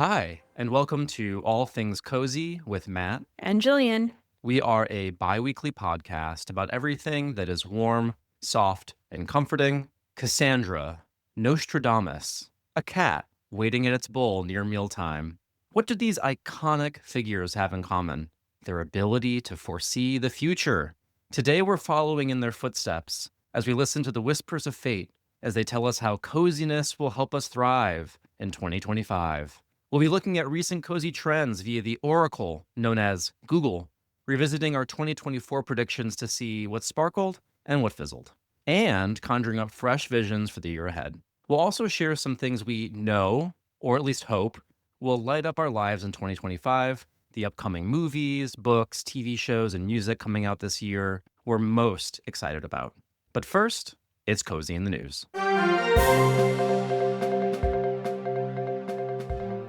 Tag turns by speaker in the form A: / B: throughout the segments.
A: Hi, and welcome to All Things Cozy with Matt.
B: And Gillian.
A: We are a bi weekly podcast about everything that is warm, soft, and comforting. Cassandra, Nostradamus, a cat waiting in its bowl near mealtime. What do these iconic figures have in common? Their ability to foresee the future. Today, we're following in their footsteps as we listen to the whispers of fate as they tell us how coziness will help us thrive in 2025. We'll be looking at recent cozy trends via the oracle known as Google, revisiting our 2024 predictions to see what sparkled and what fizzled, and conjuring up fresh visions for the year ahead. We'll also share some things we know, or at least hope, will light up our lives in 2025, the upcoming movies, books, TV shows, and music coming out this year we're most excited about. But first, it's Cozy in the News.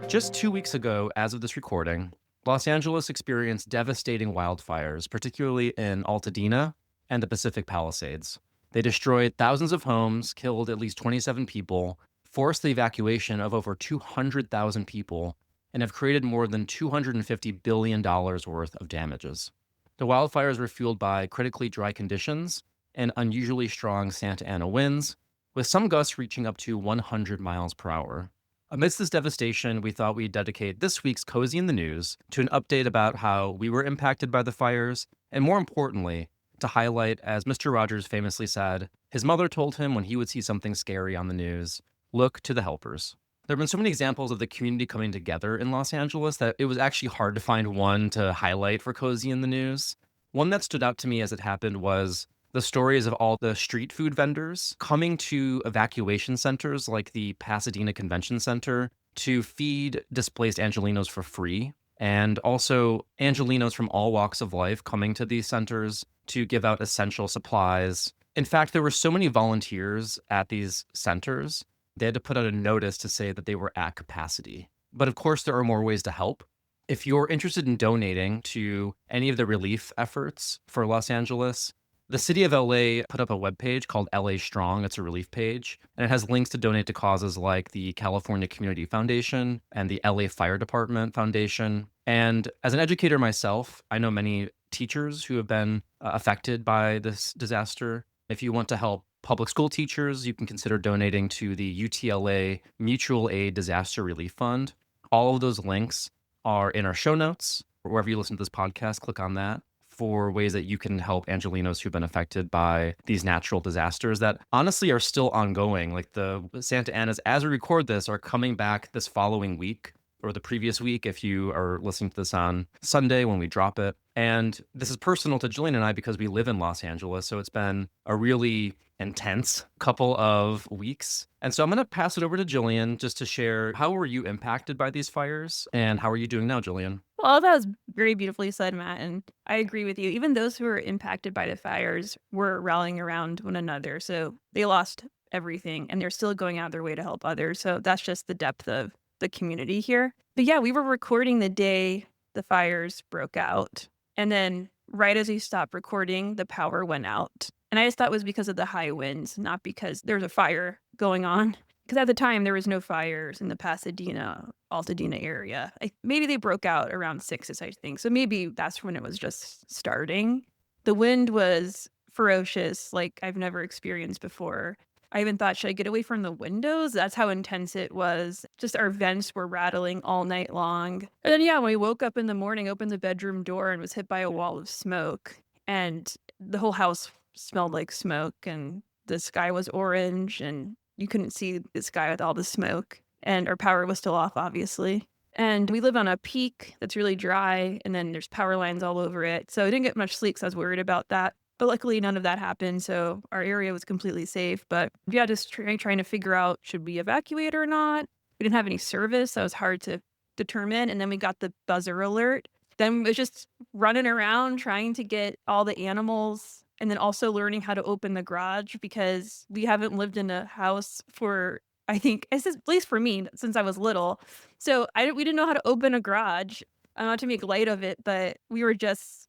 A: Just 2 weeks ago, as of this recording, Los Angeles experienced devastating wildfires, particularly in Altadena and the Pacific Palisades. They destroyed thousands of homes, killed at least 27 people, forced the evacuation of over 200,000 people, and have created more than $250 billion worth of damages. The wildfires were fueled by critically dry conditions and unusually strong Santa Ana winds, with some gusts reaching up to 100 miles per hour. Amidst this devastation, we thought we'd dedicate this week's Cozy in the News to an update about how we were impacted by the fires, and more importantly, to highlight, as Mr. Rogers famously said, his mother told him when he would see something scary on the news, look to the helpers. There have been so many examples of the community coming together in Los Angeles that it was actually hard to find one to highlight for Cozy in the News. One that stood out to me as it happened was the stories of all the street food vendors coming to evacuation centers like the Pasadena Convention Center to feed displaced Angelenos for free, and also Angelenos from all walks of life coming to these centers to give out essential supplies. In fact, there were so many volunteers at these centers, they had to put out a notice to say that they were at capacity. But of course, there are more ways to help. If you're interested in donating to any of the relief efforts for Los Angeles, the city of LA put up a webpage called LA Strong. It's a relief page, and it has links to donate to causes like the California Community Foundation and the LA Fire Department Foundation. And as an educator myself, I know many teachers who have been affected by this disaster. If you want to help public school teachers, you can consider donating to the UTLA Mutual Aid Disaster Relief Fund. All of those links are in our show notes. Wherever you listen to this podcast, click on that for ways that you can help Angelenos who've been affected by these natural disasters that honestly are still ongoing. Like the Santa Anas, as we record this, are coming back this following week or the previous week if you are listening to this on Sunday when we drop it. And this is personal to Gillian and I because we live in Los Angeles. So it's been a really intense couple of weeks. And so I'm going to pass it over to Gillian just to share, how were you impacted by these fires and how are you doing now, Gillian?
B: Well, that was very beautifully said, Matt, and I agree with you. Even those who were impacted by the fires were rallying around one another. So they lost everything and they're still going out their way to help others. So that's just the depth of the community here. But yeah, we were recording the day the fires broke out. And then right as we stopped recording, the power went out. And I just thought it was because of the high winds, not because there was a fire going on. Because at the time, there was no fires in the Pasadena, Altadena area. Maybe they broke out around 6, I think. So maybe that's when it was just starting. The wind was ferocious, like I've never experienced before. I even thought, should I get away from the windows? That's how intense it was. Just our vents were rattling all night long. And then, yeah, when we woke up in the morning, opened the bedroom door and was hit by a wall of smoke. And the whole house smelled like smoke and the sky was orange and you couldn't see the sky with all the smoke. And our power was still off, obviously. And we live on a peak that's really dry, and then there's power lines all over it. So I didn't get much sleep because I was worried about that. But luckily, none of that happened, so our area was completely safe. But yeah, just trying to figure out, should we evacuate or not? We didn't have any service, so it was hard to determine. And then we got the buzzer alert. Then it was just running around trying to get all the animals, and then also learning how to open the garage because we haven't lived in a house for, I think, at least for me, since I was little. So we didn't know how to open a garage. Not to make light of it, but we were just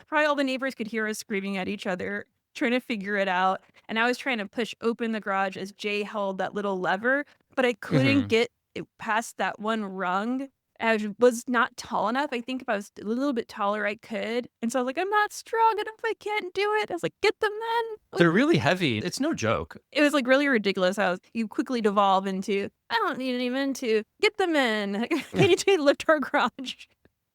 B: probably all the neighbors could hear us screaming at each other, trying to figure it out. And I was trying to push open the garage as Jay held that little lever, but I couldn't
A: Hmm.
B: get it passed that one rung. I was not tall enough. I think if I was a little bit taller, I could. And so I was like, I'm not strong enough. I can't do it. I was like, get them then. Like,
A: They're really heavy. It's no joke.
B: it was like really ridiculous how you quickly devolve into, I don't need anyone to get them in. We need to lift our garage,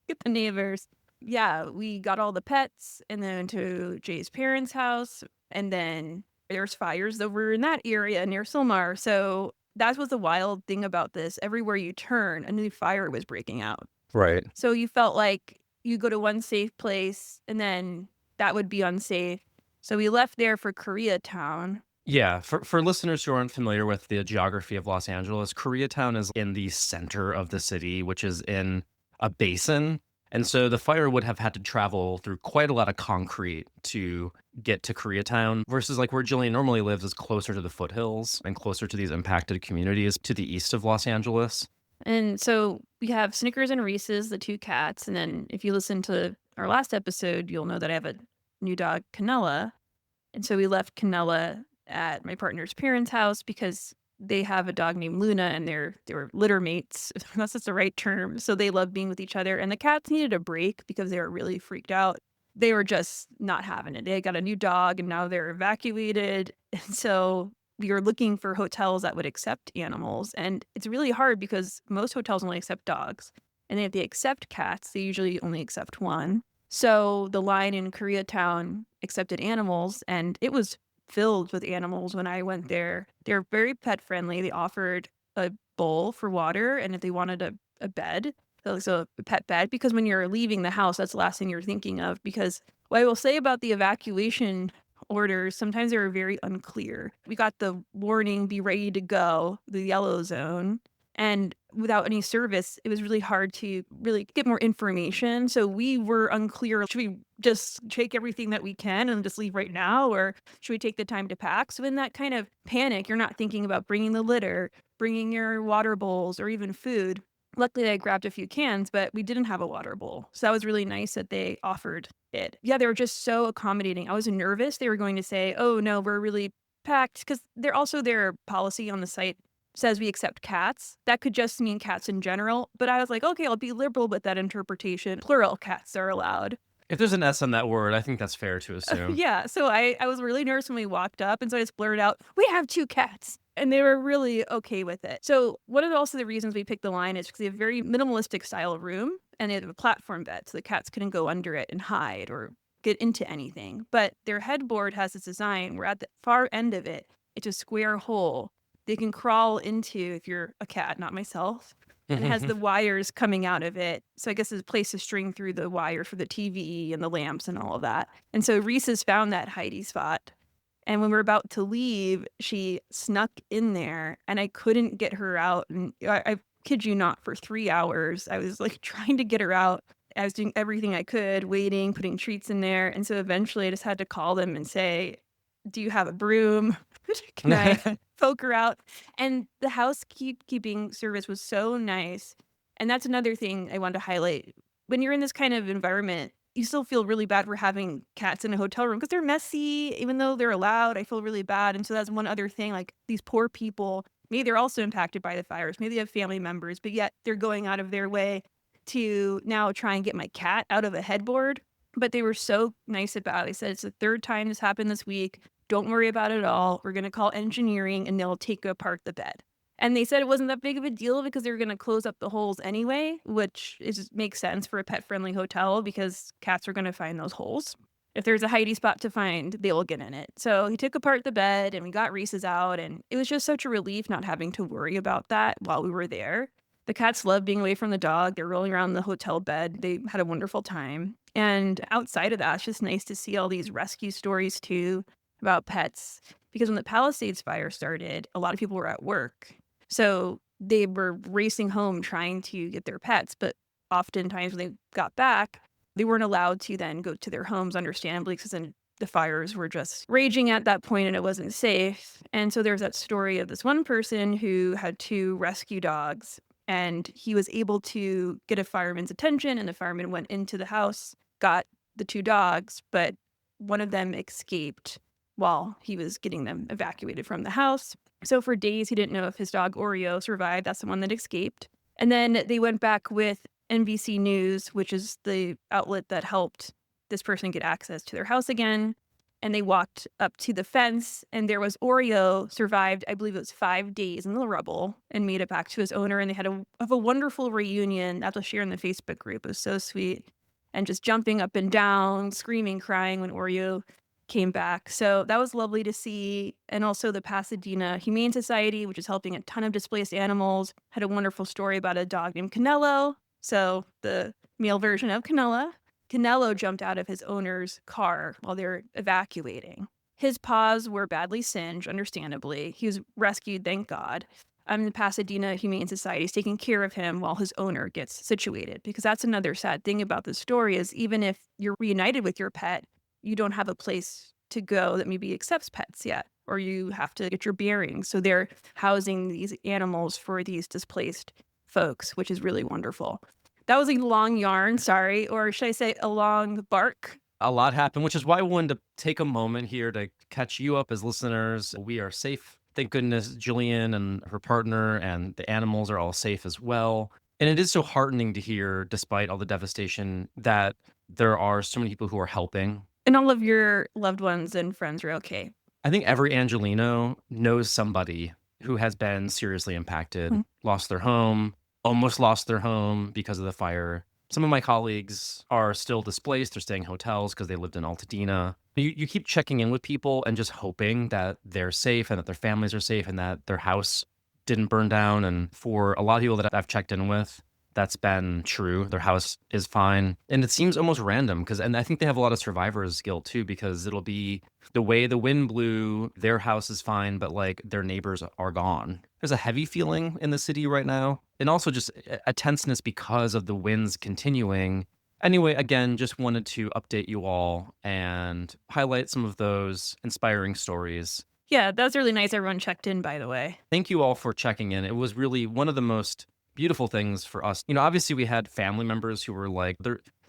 B: get the neighbors. Yeah, we got all the pets and then to Jay's parents' house. And then there's fires over in that area near Silmar. So that was the wild thing about this. Everywhere you turn, a new fire was breaking out.
A: Right.
B: So you felt like you go to one safe place and then that would be unsafe. So we left there for Koreatown.
A: Yeah, for listeners who aren't familiar with the geography of Los Angeles, Koreatown is in the center of the city, which is in a basin. And so the fire would have had to travel through quite a lot of concrete to get to Koreatown versus like where Jillian normally lives is closer to the foothills and closer to these impacted communities to the east of Los Angeles.
B: And so we have Snickers and Reese's, the two cats. And then if you listen to our last episode, you'll know that I have a new dog, Canella. And so we left Canella at my partner's parents' house because they have a dog named Luna and they were litter mates. That's just the right term. So they love being with each other. And the cats needed a break because they were really freaked out. They were just not having it. They got a new dog and now they're evacuated. And so we were looking for hotels that would accept animals. And it's really hard because most hotels only accept dogs. And if they accept cats, they usually only accept one. So the line in Koreatown accepted animals and it was filled with animals when I went there. They're very pet friendly. They offered a bowl for water and if they wanted a bed, so a pet bed, because when you're leaving the house, that's the last thing you're thinking of. Because what I will say about the evacuation orders, sometimes they were very unclear. We got the warning, be ready to go, the yellow zone. And without any service, it was really hard to really get more information. So we were unclear. Should we just take everything that we can and just leave right now? Or should we take the time to pack? So in that kind of panic, you're not thinking about bringing the litter, bringing your water bowls, or even food. Luckily, I grabbed a few cans, but we didn't have a water bowl. So that was really nice that they offered it. Yeah, they were just so accommodating. I was nervous they were going to say, oh, no, we're really packed. Because their policy on the site says we accept cats. That could just mean cats in general. But I was like, okay, I'll be liberal with that interpretation. Plural cats are allowed.
A: If there's an S on that word, I think that's fair to assume.
B: Yeah, so I was really nervous when we walked up, and so I just blurted out, "We have 2 cats." And they were really okay with it. So one of the reasons we picked the line is because they have a very minimalistic style of room, and they have a platform bed, so the cats couldn't go under it and hide or get into anything. But their headboard has this design where at the far end of it, it's a square hole they can crawl into if you're a cat, not myself. And it has the wires coming out of it. So I guess there's a place to string through the wire for the TV and the lamps and all of that. And so Reese's found that hidey spot. And when we were about to leave, she snuck in there and I couldn't get her out. And I kid you not, for 3 hours, I was like trying to get her out. I was doing everything I could, waiting, putting treats in there. And so eventually I just had to call them and say, do you have a broom? Can I poke her out? And the housekeeping service was so nice. And that's another thing I wanted to highlight. When you're in this kind of environment, you still feel really bad for having cats in a hotel room because they're messy. Even though they're allowed, I feel really bad. And so that's one other thing, like these poor people, maybe they're also impacted by the fires. Maybe they have family members, but yet they're going out of their way to now try and get my cat out of a headboard. But they were so nice about it. They said, it's the 3rd time this happened this week. Don't worry about it at all. We're going to call engineering and they'll take apart the bed. And they said it wasn't that big of a deal because they were going to close up the holes anyway, which makes sense for a pet-friendly hotel because cats are going to find those holes. If there's a hidey spot to find, they will get in it. So he took apart the bed and we got Reese's out. And it was just such a relief not having to worry about that while we were there. The cats love being away from the dog. They're rolling around the hotel bed. They had a wonderful time. And outside of that, it's just nice to see all these rescue stories too about pets. Because when the Palisades fire started, a lot of people were at work. So they were racing home trying to get their pets. But oftentimes when they got back, they weren't allowed to then go to their homes, understandably, because then the fires were just raging at that point and it wasn't safe. And so there's that story of this one person who had 2 rescue dogs. And he was able to get a fireman's attention, and the fireman went into the house, got the 2 dogs, but one of them escaped. while he was getting them evacuated from the house. So for days, he didn't know if his dog Oreo survived. That's the one that escaped. And then they went back with NBC News, which is the outlet that helped this person get access to their house again. And they walked up to the fence, and there was Oreo survived, I believe it was 5 days in the rubble and made it back to his owner. And they had a wonderful reunion that was shared in the Facebook group. It was so sweet. And just jumping up and down, screaming, crying when Oreo came back. So that was lovely to see. And also the Pasadena Humane Society, which is helping a ton of displaced animals, had a wonderful story about a dog named Canelo. So the male version of Canelo jumped out of his owner's car while they were evacuating. His paws were badly singed, understandably. He was rescued, thank God. The Pasadena Humane Society is taking care of him while his owner gets situated. Because that's another sad thing about this story is even if you're reunited with your pet, you don't have a place to go that maybe accepts pets yet, or you have to get your bearings. So they're housing these animals for these displaced folks, which is really wonderful. That was a long yarn, sorry, or should I say a long bark?
A: A lot happened, which is why I wanted to take a moment here to catch you up as listeners. We are safe. Thank goodness Gillian and her partner and the animals are all safe as well. And it is so heartening to hear, despite all the devastation, that there are so many people who are helping.
B: And all of your loved ones and friends are okay.
A: I think every Angelino knows somebody who has been seriously impacted, lost their home, almost lost their home because of the fire. Some of my colleagues are still displaced. They're staying in hotels because they lived in Altadena. You keep checking in with people and just hoping that they're safe and that their families are safe and that their house didn't burn down. And for a lot of people that I've checked in with, that's been true. Their house is fine. And it seems almost random and I think they have a lot of survivor's guilt too, because it'll be the way the wind blew, their house is fine, but like their neighbors are gone. There's a heavy feeling in the city right now. And also just a tenseness because of the winds continuing. Anyway, again, just wanted to update you all and highlight some of those inspiring stories.
B: Yeah, that was really nice everyone checked in, by the way.
A: Thank you all for checking in. It was really one of the most beautiful things for us. Obviously we had family members who were like,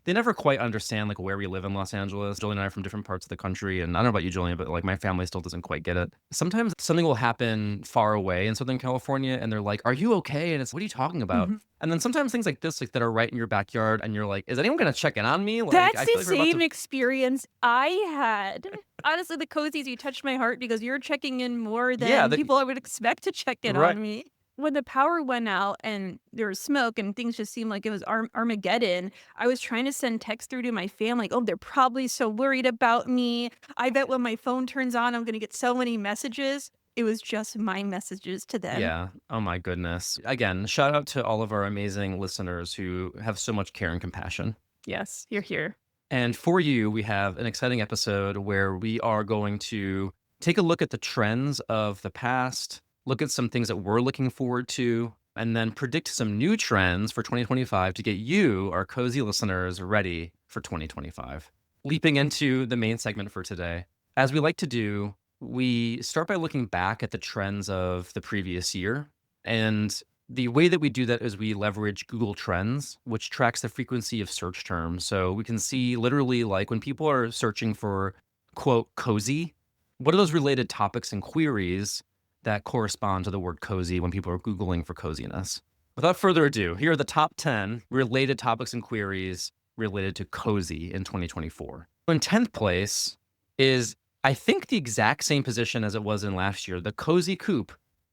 A: they never quite understand like where we live in Los Angeles. Julian and I are from different parts of the country. And I don't know about you, Julian, but like my family still doesn't quite get it. Sometimes something will happen far away in Southern California and they're like, are you okay? And it's, what are you talking about? And then sometimes things like this, like that are right in your backyard and you're like, is anyone going to check in on me? Like,
B: That's
A: I feel
B: the
A: like we're about
B: same
A: to...
B: experience I had. Honestly, the cozies, you touched my heart because you're checking in more than
A: Yeah,
B: people I would expect to check in
A: right.
B: on me. When the power went out and there was smoke and things just seemed like it was Armageddon, I was trying to send text through to my family, like, oh, they're probably so worried about me. I bet when my phone turns on, I'm going to get so many messages. It was just my messages to them.
A: Yeah. Oh my goodness. Again, shout out to all of our amazing listeners who have so much care and compassion.
B: Yes, you're here.
A: And for you, we have an exciting episode where we are going to take a look at the trends of the past, look at some things that we're looking forward to, and then predict some new trends for 2025 to get you, our cozy listeners, ready for 2025. Leaping into the main segment for today, as we like to do, we start by looking back at the trends of the previous year. And the way that we do that is we leverage Google Trends, which tracks the frequency of search terms. So we can see literally like when people are searching for, quote, cozy, what are those related topics and queries that correspond to the word cozy when people are Googling for coziness. Without further ado, here are the top 10 related topics and queries related to cozy in 2024. In 10th place is, I think, the exact same position as it was in last year, the Cozy Coupe,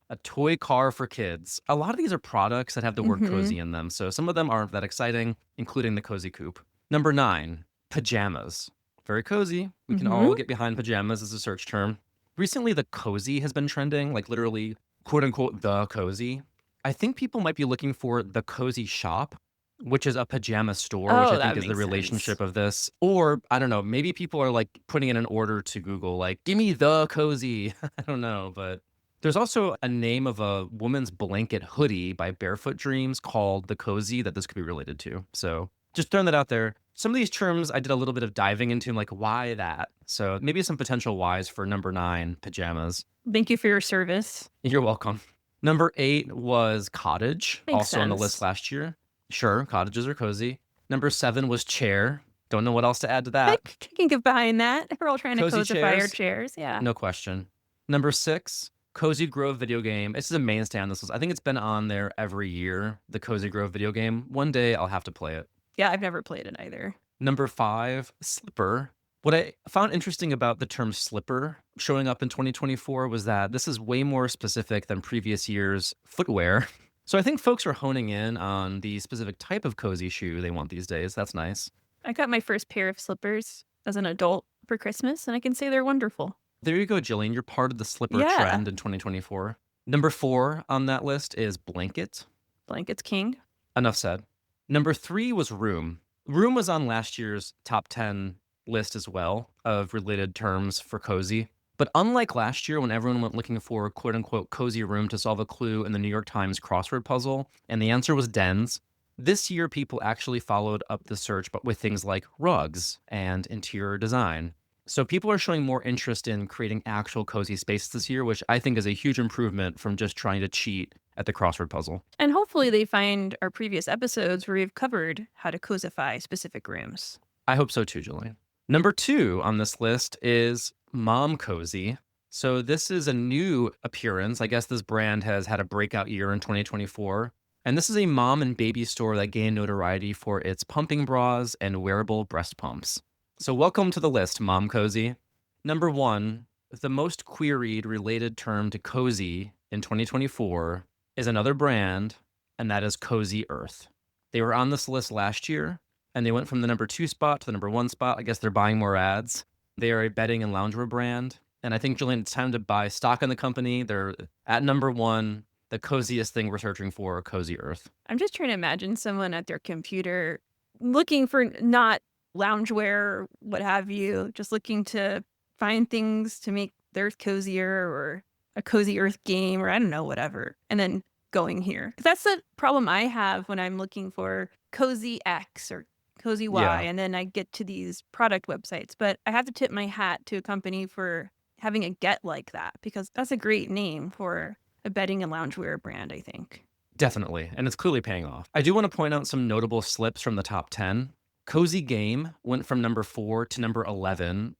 A: a toy car for kids. A lot of these are products that have the word cozy in them, so some of them aren't that exciting, including the Cozy Coupe. Number 9, pajamas. Very cozy. We can all get behind pajamas as a search term. Recently, the cozy has been trending, like literally, quote unquote, the cozy. I think people might be looking for the cozy shop, which is a pajama store, which I think is the relationship of this. Or, I don't know, maybe people are like putting in an order to Google, like, give me the cozy. I don't know, but there's also a name of a woman's blanket hoodie by Barefoot Dreams called the cozy that this could be related to. So just throwing that out there. Some of these terms I did a little bit of diving into, like, why that? So maybe some potential whys for number 9, pajamas.
B: Thank you for your service.
A: You're welcome. Number 8 was cottage,
B: Makes
A: also on the
B: sense.
A: list last year. Sure, cottages are cozy. Number 7 was chair. Don't know what else to add to
B: I
A: that.
B: can get behind that. We're all trying to
A: Cozy
B: cosify our
A: chairs,
B: chairs. Yeah.
A: no question. Number 6, Cozy Grove video game. This is a mainstay on this list. I think it's been on there every year, the Cozy Grove video game. One day I'll have to play it.
B: Yeah, I've never played it either.
A: Number 5, Slipper. What I found interesting about the term slipper showing up in 2024 was that this is way more specific than previous years' footwear. So I think folks are honing in on the specific type of cozy shoe they want these days. That's nice.
B: I got my first pair of slippers as an adult for Christmas, and I can say they're wonderful.
A: There you go, Jillian. You're part of the slipper
B: Yeah.
A: trend in 2024. Number 4 on that list is blanket.
B: Blankets king.
A: Enough said. Number 3 was room. Room was on last year's top 10 list as well of related terms for cozy. But unlike last year when everyone went looking for quote unquote cozy room to solve a clue in the New York Times crossword puzzle, and the answer was dens, this year people actually followed up the search but with things like rugs and interior design. So people are showing more interest in creating actual cozy spaces this year, which I think is a huge improvement from just trying to cheat at the crossword puzzle.
B: And hopefully they find our previous episodes where we've covered how to cosify specific rooms.
A: I hope so too, Julian. Number 2 on this list is Mom Cozy. So this is a new appearance. I guess this brand has had a breakout year in 2024. And this is a mom and baby store that gained notoriety for its pumping bras and wearable breast pumps. So welcome to the list, Mom Cozy. Number 1, the most queried related term to cozy in 2024 is another brand, and that is Cozy Earth. They were on this list last year, and they went from the number 2 spot to the number 1 spot. I guess they're buying more ads. They are a bedding and loungewear brand. And I think, Julian, it's time to buy stock in the company. They're at number 1, the coziest thing we're searching for, Cozy Earth.
B: I'm just trying to imagine someone at their computer looking for not loungewear or what have you, just looking to find things to make their earth cozier or a cozy earth game or I don't know, whatever. And then going here. 'Cause that's the problem I have when I'm looking for cozy X or cozy Y.
A: Yeah.
B: And then I get to these product websites. But I have to tip my hat to a company for having a get like that because that's a great name for a bedding and loungewear brand, I think.
A: Definitely, and it's clearly paying off. I do want to point out some notable slips from the top 10. Cozy Game went from number 4 to number 11,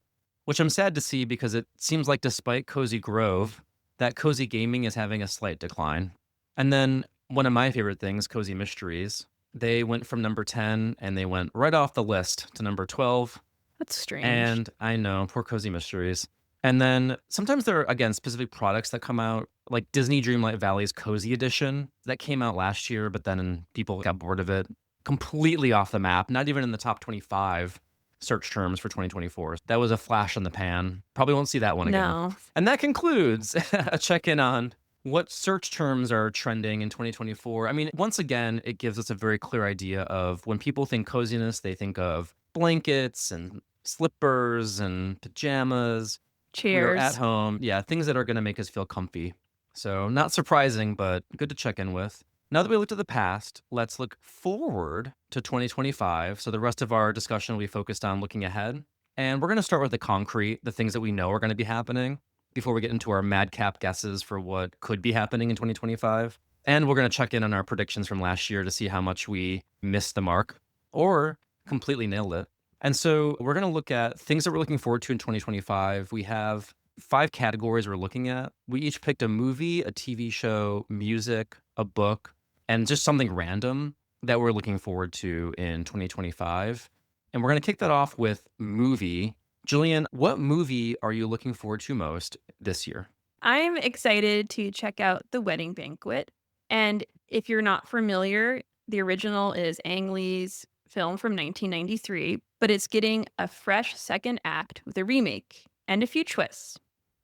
A: which I'm sad to see because it seems like despite Cozy Grove, that Cozy Gaming is having a slight decline. And then one of my favorite things, Cozy Mysteries, they went from number 10 and they went right off the list to number 12.
B: That's strange.
A: And I know, poor Cozy Mysteries. And then sometimes there are, again, specific products that come out, like Disney Dreamlight Valley's Cozy Edition that came out last year, but then people got bored of it. Completely off the map, not even in the top 25 search terms for 2024. That was a flash in the pan. Probably won't see that one again.
B: No.
A: And that concludes a check-in on what search terms are trending in 2024. I mean, once again, it gives us a very clear idea of when people think coziness, they think of blankets and slippers and pajamas. We're at
B: Chairs.
A: home. Yeah, things that are going to make us feel comfy. So, not surprising, but good to check in with. Now that we looked at the past, let's look forward to 2025. So, the rest of our discussion will be focused on looking ahead. And we're going to start with the concrete, the things that we know are going to be happening before we get into our madcap guesses for what could be happening in 2025. And we're going to check in on our predictions from last year to see how much we missed the mark or completely nailed it. And so we're going to look at things that we're looking forward to in 2025. We have 5 categories we're looking at. We each picked a movie, a TV show, music, a book, and just something random that we're looking forward to in 2025. And we're going to kick that off with movie. Julian, what movie are you looking forward to most this year?
B: I'm excited to check out The Wedding Banquet. And if you're not familiar, the original is Ang Lee's film from 1993, but it's getting a fresh second act with a remake and a few twists.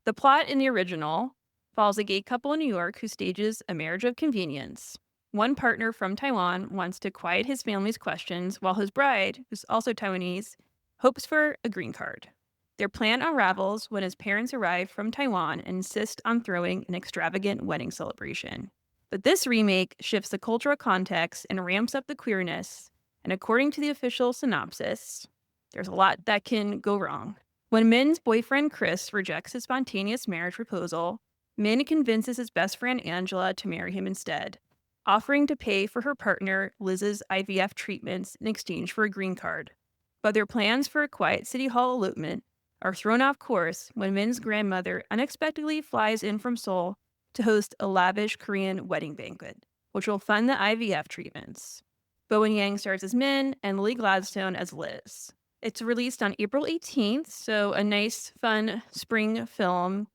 B: The plot in the original follows a gay couple in New York who stages a marriage of convenience. One partner from Taiwan wants to quiet his family's questions, while his bride, who's also Taiwanese, hopes for a green card. Their plan unravels when his parents arrive from Taiwan and insist on throwing an extravagant wedding celebration. But this remake shifts the cultural context and ramps up the queerness. And according to the official synopsis, there's a lot that can go wrong. When Min's boyfriend Chris rejects his spontaneous marriage proposal, Min convinces his best friend Angela to marry him instead, offering to pay for her partner Liz's IVF treatments in exchange for a green card. But their plans for a quiet City Hall elopement are thrown off course when Min's grandmother unexpectedly flies in from Seoul to host a lavish Korean wedding banquet, which will fund the IVF treatments. Bowen Yang stars as Min and Lily Gladstone as Liz. It's released on April 18th, so a nice, fun spring film.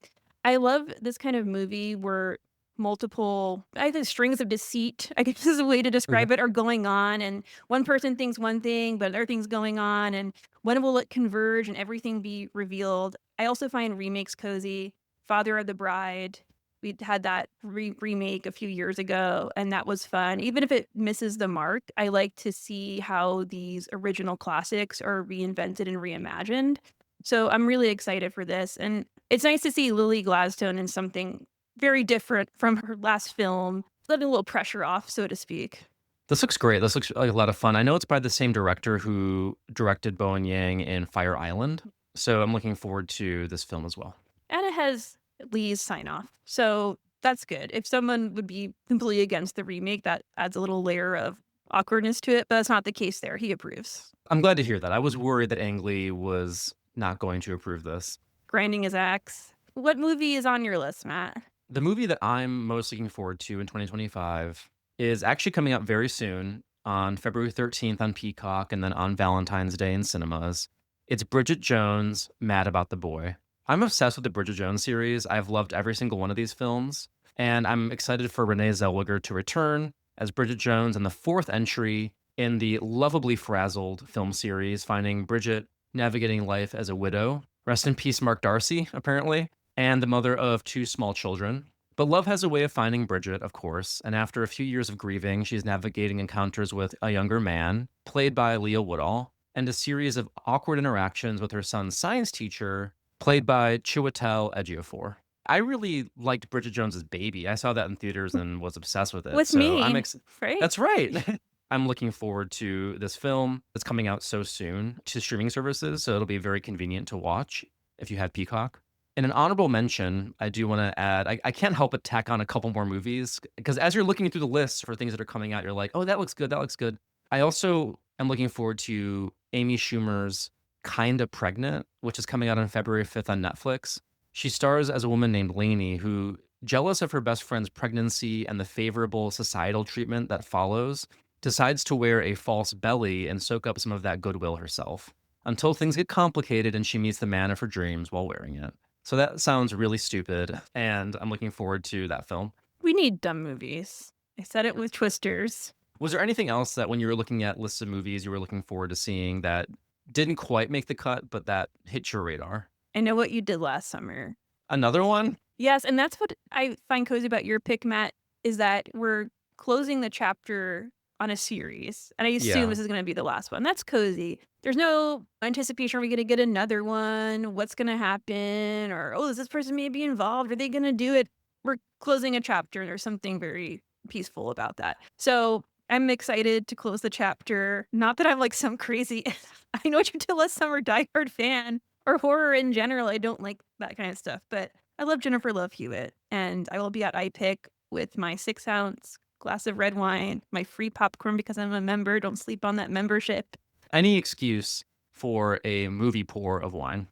B: I love this kind of movie where multiple, I think, strings of deceit, I guess is a way to
A: Okay.
B: describe it, are going on. And one person thinks one thing, but other things going on. And when will it converge and everything be revealed? I also find remakes cozy. Father of the Bride. We had that remake a few years ago, and that was fun. Even if it misses the mark, I like to see how these original classics are reinvented and reimagined. So I'm really excited for this. And it's nice to see Lily Gladstone in something very different from her last film, letting a little pressure off, so to speak.
A: This looks great. This looks like a lot of fun. I know it's by the same director who directed Bowen Yang in Fire Island, so I'm looking forward to this film as well.
B: And it has Lee's sign off. So that's good. If someone would be completely against the remake, that adds a little layer of awkwardness to it, but that's not the case there. He approves.
A: I'm glad to hear that. I was worried that Ang Lee was not going to approve this.
B: Grinding his axe. What movie is on your list, Matt?
A: The movie that I'm most looking forward to in 2025 is actually coming out very soon on February 13th on Peacock and then on Valentine's Day in cinemas. It's Bridget Jones' Mad About the Boy. I'm obsessed with the Bridget Jones series. I've loved every single one of these films, and I'm excited for Renee Zellweger to return as Bridget Jones in the fourth entry in the lovably frazzled film series, finding Bridget navigating life as a widow. Rest in peace, Mark Darcy, apparently, and the mother of two small children. But love has a way of finding Bridget, of course, and after a few years of grieving, she's navigating encounters with a younger man, played by Leo Woodall, and a series of awkward interactions with her son's science teacher, played by Chiwetel Ejiofor. I really liked Bridget Jones's Baby. I saw that in theaters and was obsessed with it.
B: With
A: So I'm
B: me, right?
A: That's right. I'm looking forward to this film that's coming out so soon to streaming services, so it'll be very convenient to watch if you have Peacock. In an honorable mention, I do want to add, I can't help but tack on a couple more movies because as you're looking through the list for things that are coming out, you're like, oh, that looks good. That looks good. I also am looking forward to Amy Schumer's Kinda Pregnant, which is coming out on February 5th on Netflix. She stars as a woman named Lainey who, jealous of her best friend's pregnancy and the favorable societal treatment that follows, decides to wear a false belly and soak up some of that goodwill herself until things get complicated and she meets the man of her dreams while wearing it. So that sounds really stupid, and I'm looking forward to that film.
B: We need dumb movies. I said it with Twisters.
A: Was there anything else that when you were looking at lists of movies you were looking forward to seeing that didn't quite make the cut, but that hit your radar?
B: I know what you did last summer.
A: Another one?
B: Yes, and that's what I find cozy about your pick, Matt, is that we're closing the chapter on a series. And I assume
A: Yeah.
B: this is going to be the last one. That's cozy. There's no anticipation. Are we going to get another one? What's going to happen? Or, oh, is this person maybe involved? Are they going to do it? We're closing a chapter. There's something very peaceful about that. So I'm excited to close the chapter. Not that I'm like some crazy, I know what you did last summer, diehard fan or horror in general. I don't like that kind of stuff, but I love Jennifer Love Hewitt, and I will be at iPick with my 6-ounce glass of red wine, my free popcorn because I'm a member. Don't sleep on that membership.
A: Any excuse for a movie pour of wine.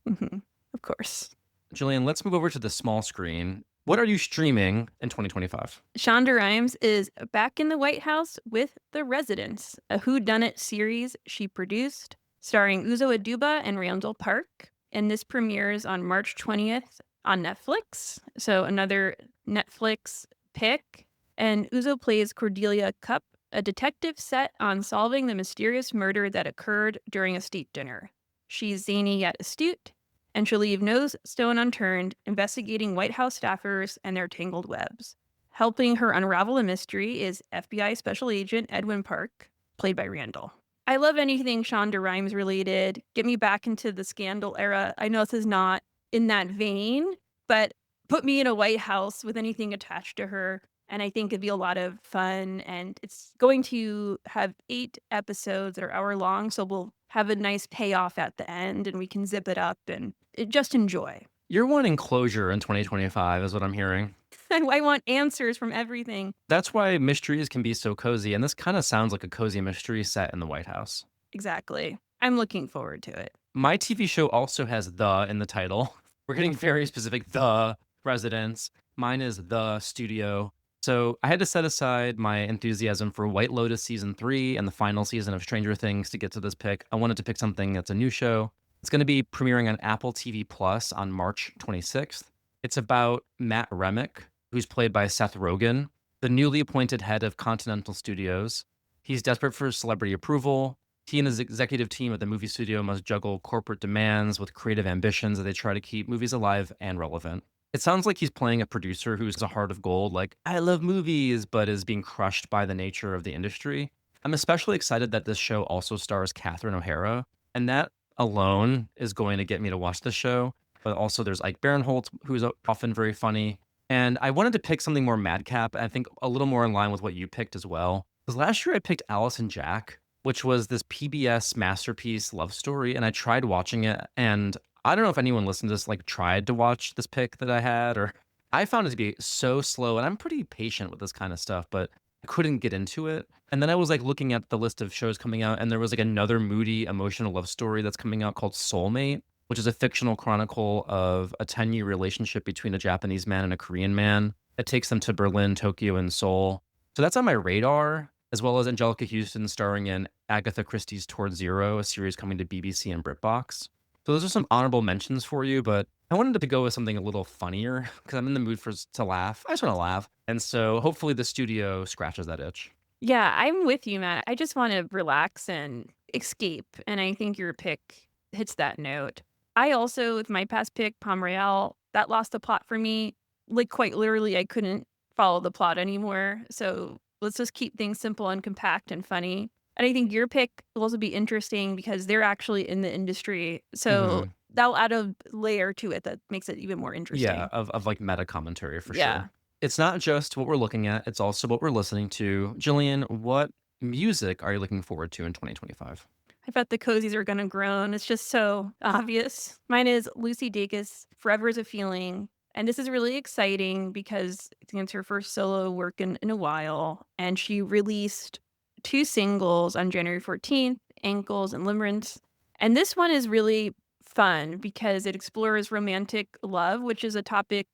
B: Of course.
A: Gillian, let's move over to the small screen. What are you streaming in 2025?
B: Shonda Rhimes is back in the White House with The Residents, a whodunit series she produced, starring Uzo Aduba and Randall Park. And this premieres on March 20th on Netflix. So another Netflix pick. And Uzo plays Cordelia Cup, a detective set on solving the mysterious murder that occurred during a state dinner. She's zany yet astute, and she'll leave no stone unturned investigating White House staffers and their tangled webs. Helping her unravel a mystery is FBI Special Agent Edwin Park, played by Randall. I love anything Shonda Rhimes related. Get me back into the Scandal era. I know this is not in that vein, but put me in a White House with anything attached to her. And I think it'd be a lot of fun. And it's going to have 8 episodes that are hour long. So we'll have a nice payoff at the end and we can zip it up and just enjoy.
A: You're wanting closure in 2025, is what I'm hearing.
B: I want answers from everything.
A: That's why mysteries can be so cozy. And this kind of sounds like a cozy mystery set in the White House.
B: Exactly. I'm looking forward to it.
A: My TV show also has "the" in the title. We're getting very specific, "the" residents. Mine is "the" studio. So I had to set aside my enthusiasm for White Lotus season 3 and the final season of Stranger Things to get to this pick. I wanted to pick something that's a new show. It's gonna be premiering on Apple TV Plus on March 26th. It's about Matt Remick, who's played by Seth Rogen, the newly appointed head of Continental Studios. He's desperate for celebrity approval. He and his executive team at the movie studio must juggle corporate demands with creative ambitions as they try to keep movies alive and relevant. It sounds like he's playing a producer who's a heart of gold, like, I love movies, but is being crushed by the nature of the industry. I'm especially excited that this show also stars Catherine O'Hara, and that alone is going to get me to watch the show. But also, there's Ike Barinholtz, who's often very funny. And I wanted to pick something more madcap, I think a little more in line with what you picked as well. Because last year I picked Alice and Jack, which was this PBS masterpiece love story, and I tried watching it, and I don't know if anyone listened to this, like, tried to watch this pick that I had, or I found it to be so slow, and I'm pretty patient with this kind of stuff, but I couldn't get into it. And then I was, like, looking at the list of shows coming out, and there was, like, another moody, emotional love story that's coming out called Soulmate, which is a fictional chronicle of a 10-year relationship between a Japanese man and a Korean man. It takes them to Berlin, Tokyo, and Seoul. So that's on my radar, as well as Angelica Houston starring in Agatha Christie's Toward Zero, a series coming to BBC and BritBox. So those are some honorable mentions for you, but I wanted to go with something a little funnier because I'm in the mood to laugh. I just want to laugh. And so hopefully the studio scratches that itch.
B: Yeah, I'm with you, Matt. I just want to relax and escape. And I think your pick hits that note. I also, with my past pick, Palm Royale, that lost the plot for me. Like, quite literally, I couldn't follow the plot anymore. So let's just keep things simple and compact and funny. And I think your pick will also be interesting because they're actually in the industry. So
A: Hmm.
B: that'll add a layer to it that makes it even more
A: Yeah,
B: interesting.
A: of like meta commentary for
B: Yeah.
A: sure. It's not just what we're looking at, it's also what we're listening to. Jillian, what music are you looking forward to in 2025?
B: I bet the cozies are gonna groan. It's just so obvious. Mine is Lucy Dacus, Forever is a Feeling. And this is really exciting because I think it's her first solo work in a while. And she released 2 singles on January 14th, Ankles and Limerence. And this one is really fun because it explores romantic love, which is a topic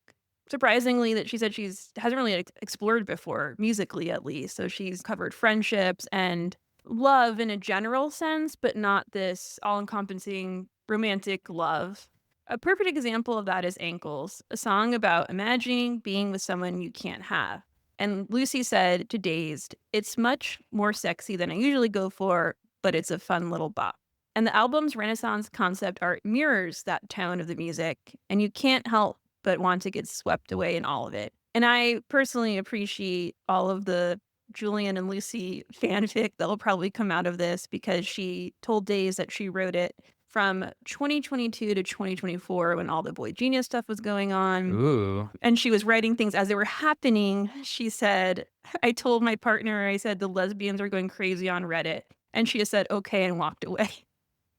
B: surprisingly that she said she's hasn't really explored before, musically at least. So she's covered friendships and love in a general sense, but not this all-encompassing romantic love. A perfect example of that is Ankles, a song about imagining being with someone you can't have. And Lucy said to Dazed, "It's much more sexy than I usually go for, but it's a fun little bop." And the album's Renaissance concept art mirrors that tone of the music, and you can't help but want to get swept away in all of it. And I personally appreciate all of the Julian and Lucy fanfic that will probably come out of this because she told Days that she wrote it from 2022 to 2024 when all the Boy Genius stuff was going on.
A: Ooh.
B: And she was writing things as they were happening. She said, I told my partner, I said the lesbians are going crazy on Reddit. And she just said, okay, and walked away.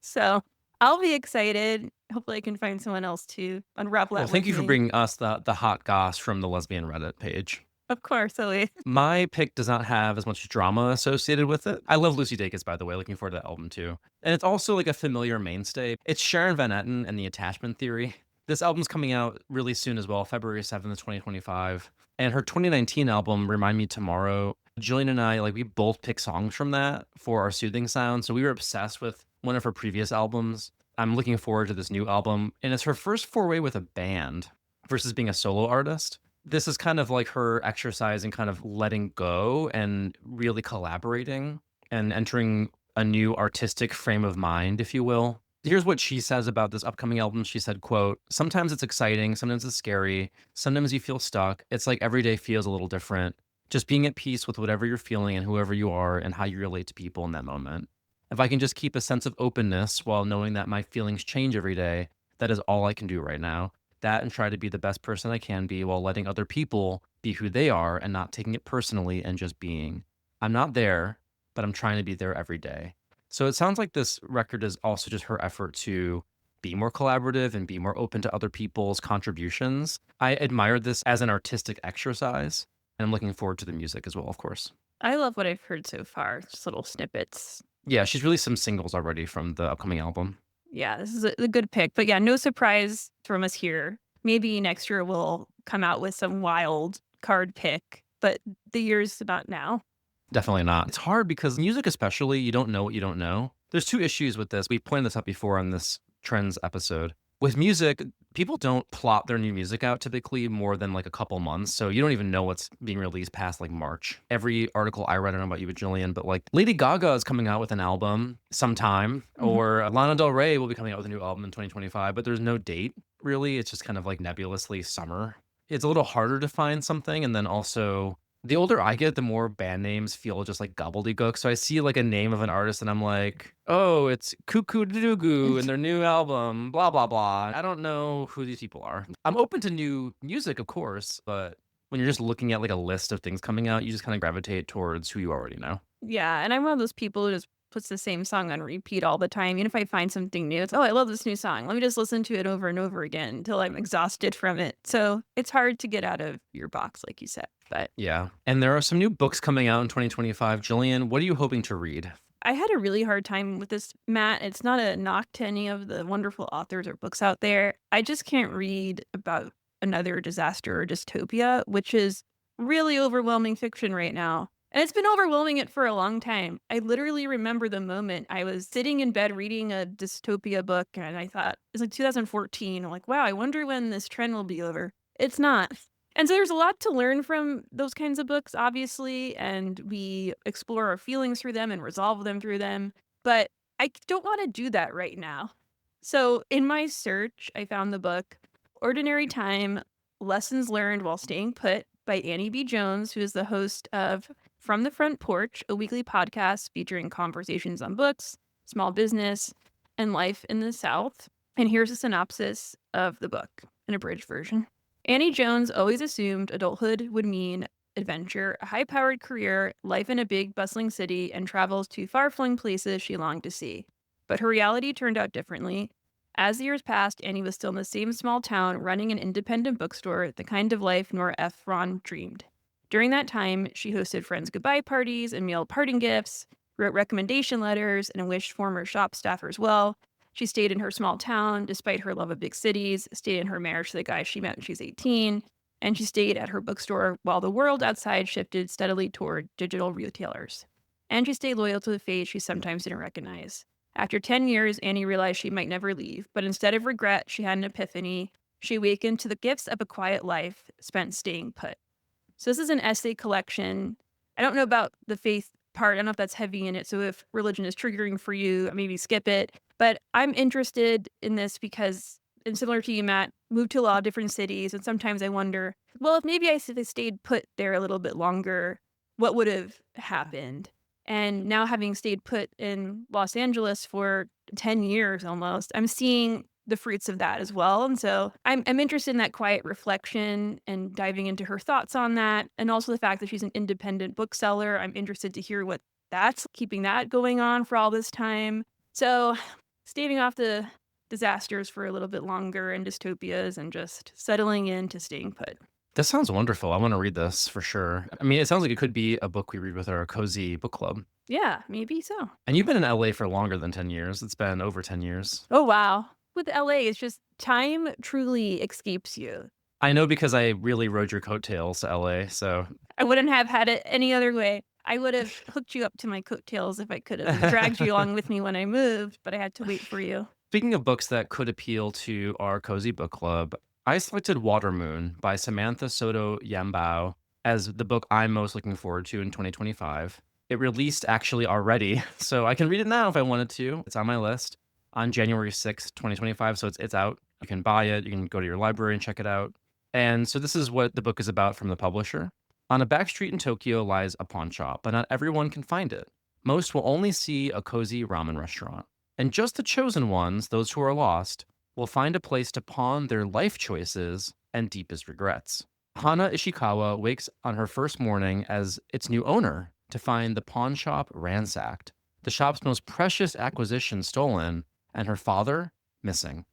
B: So I'll be excited. Hopefully I can find someone else to unravel
A: Well,
B: that
A: thank
B: with
A: you for
B: me.
A: bringing us the hot goss from the lesbian Reddit page.
B: Of course, Ellie.
A: My pick does not have as much drama associated with it. I love Lucy Dacus, by the way. Looking forward to that album too. And it's also like a familiar mainstay. It's Sharon Van Etten and the Attachment Theory. This album's coming out really soon as well, February 7th, 2025. And her 2019 album, Remind Me Tomorrow, Jillian and I, like, we both pick songs from that for our soothing sound. So we were obsessed with one of her previous albums. I'm looking forward to this new album. And it's her first foray with a band versus being a solo artist. This is kind of like her exercise in kind of letting go and really collaborating and entering a new artistic frame of mind, if you will. Here's what she says about this upcoming album. She said, quote, sometimes it's exciting, sometimes it's scary, sometimes you feel stuck. It's like every day feels a little different. Just being at peace with whatever you're feeling and whoever you are and how you relate to people in that moment. If I can just keep a sense of openness while knowing that my feelings change every day, that is all I can do right now. That and try to be the best person I can be while letting other people be who they are and not taking it personally and just being. I'm not there, but I'm trying to be there every day. So it sounds like this record is also just her effort to be more collaborative and be more open to other people's contributions. I admire this as an artistic exercise, and I'm looking forward to the music as well, of course.
B: I love what I've heard so far, just little snippets.
A: Yeah, she's released some singles already from the upcoming album.
B: Yeah, this is a good pick. But yeah, no surprise from us here. Maybe next year we'll come out with some wild card pick, but the year's not now.
A: Definitely not. It's hard because music especially, you don't know what you don't know. There's 2 issues with this. We pointed this out before on this trends episode. With music, people don't plot their new music out typically more than like a couple months. So you don't even know what's being released past like March. Every article I read, I don't know about you, Gillian, but like Lady Gaga is coming out with an album sometime,
B: Mhm.
A: or Lana Del Rey will be coming out with a new album in 2025, but there's no date really. It's just kind of like nebulously summer. It's a little harder to find something. And then also, the older I get, the more band names feel just like gobbledygook. So I see like a name of an artist and I'm like, oh, it's Cuckoo Doo Goo and their new album, blah, blah, blah. I don't know who these people are. I'm open to new music, of course, but when you're just looking at like a list of things coming out, you just kind of gravitate towards who you already know.
B: Yeah, and I'm one of those people who just puts the same song on repeat all the time. Even if I find something new, it's, "Oh, I love this new song. Let me just listen to it over and over again until I'm exhausted from it." So, it's hard to get out of your box, like you said, but
A: Yeah. And there are some new books coming out in 2025. Jillian, what are you hoping to read?
B: I had a really hard time with this, Matt. It's not a knock to any of the wonderful authors or books out there. I just can't read about another disaster or dystopia, which is really overwhelming fiction right now. And it's been overwhelming it for a long time. I literally remember the moment I was sitting in bed reading a dystopia book and I thought, it's like 2014. I'm like, wow, I wonder when this trend will be over. It's not. And so there's a lot to learn from those kinds of books, obviously, and we explore our feelings through them and resolve them through them. But I don't want to do that right now. So in my search, I found the book Ordinary Time Lessons Learned While Staying Put by Annie B. Jones, who is the host of From the Front Porch, a weekly podcast featuring conversations on books, small business, and life in the South. And here's a synopsis of the book, an abridged version. Annie Jones always assumed adulthood would mean adventure, a high powered career, life in a big, bustling city, and travels to far flung places she longed to see. But her reality turned out differently. As the years passed, Annie was still in the same small town, running an independent bookstore, the kind of life Nora Ephron dreamed. During that time, she hosted friends' goodbye parties and mailed parting gifts, wrote recommendation letters, and wished former shop staffers well. She stayed in her small town despite her love of big cities, stayed in her marriage to the guy she met when she was 18, and she stayed at her bookstore while the world outside shifted steadily toward digital retailers. And she stayed loyal to the faith she sometimes didn't recognize. After 10 years, Annie realized she might never leave, but instead of regret, she had an epiphany. She awakened to the gifts of a quiet life spent staying put. So this is an essay collection. I don't know about the faith part. I don't know if that's heavy in it. So if religion is triggering for you, maybe skip it. But I'm interested in this because, and similar to you, Matt, moved to a lot of different cities. And sometimes I wonder, well, if maybe I stayed put there a little bit longer, what would have happened? And now having stayed put in Los Angeles for 10 years almost, I'm seeing the fruits of that as well. And so I'm interested in that quiet reflection and diving into her thoughts on that. And also the fact that she's an independent bookseller. I'm interested to hear what that's keeping that going on for all this time. So staving off the disasters for a little bit longer and dystopias and just settling into staying put.
A: This sounds wonderful. I want to read this for sure. I mean, it sounds like it could be a book we read with our cozy book club.
B: Yeah, maybe so.
A: And you've been in LA for longer than 10 years. It's been over 10 years.
B: Oh, wow. With LA, it's just time truly escapes you.
A: I know because I really rode your coattails to LA. So
B: I wouldn't have had it any other way. I would have hooked you up to my coattails if I could have and dragged you along with me when I moved, but I had to wait for you.
A: speaking of books that could appeal to our cozy book club, I selected Water Moon by Samantha Soto Yambao as the book I'm most looking forward to in 2025. It released actually already, so I can read it now if I wanted to. It's on my list on January 6th, 2025, so it's out. You can buy it, you can go to your library and check it out. And so this is what the book is about from the publisher. On a back street in Tokyo lies a pawn shop, but not everyone can find it. Most will only see a cozy ramen restaurant. And just the chosen ones, those who are lost, will find a place to pawn their life choices and deepest regrets. Hana Ishikawa wakes on her first morning as its new owner to find the pawn shop ransacked, the shop's most precious acquisition stolen, and her father missing.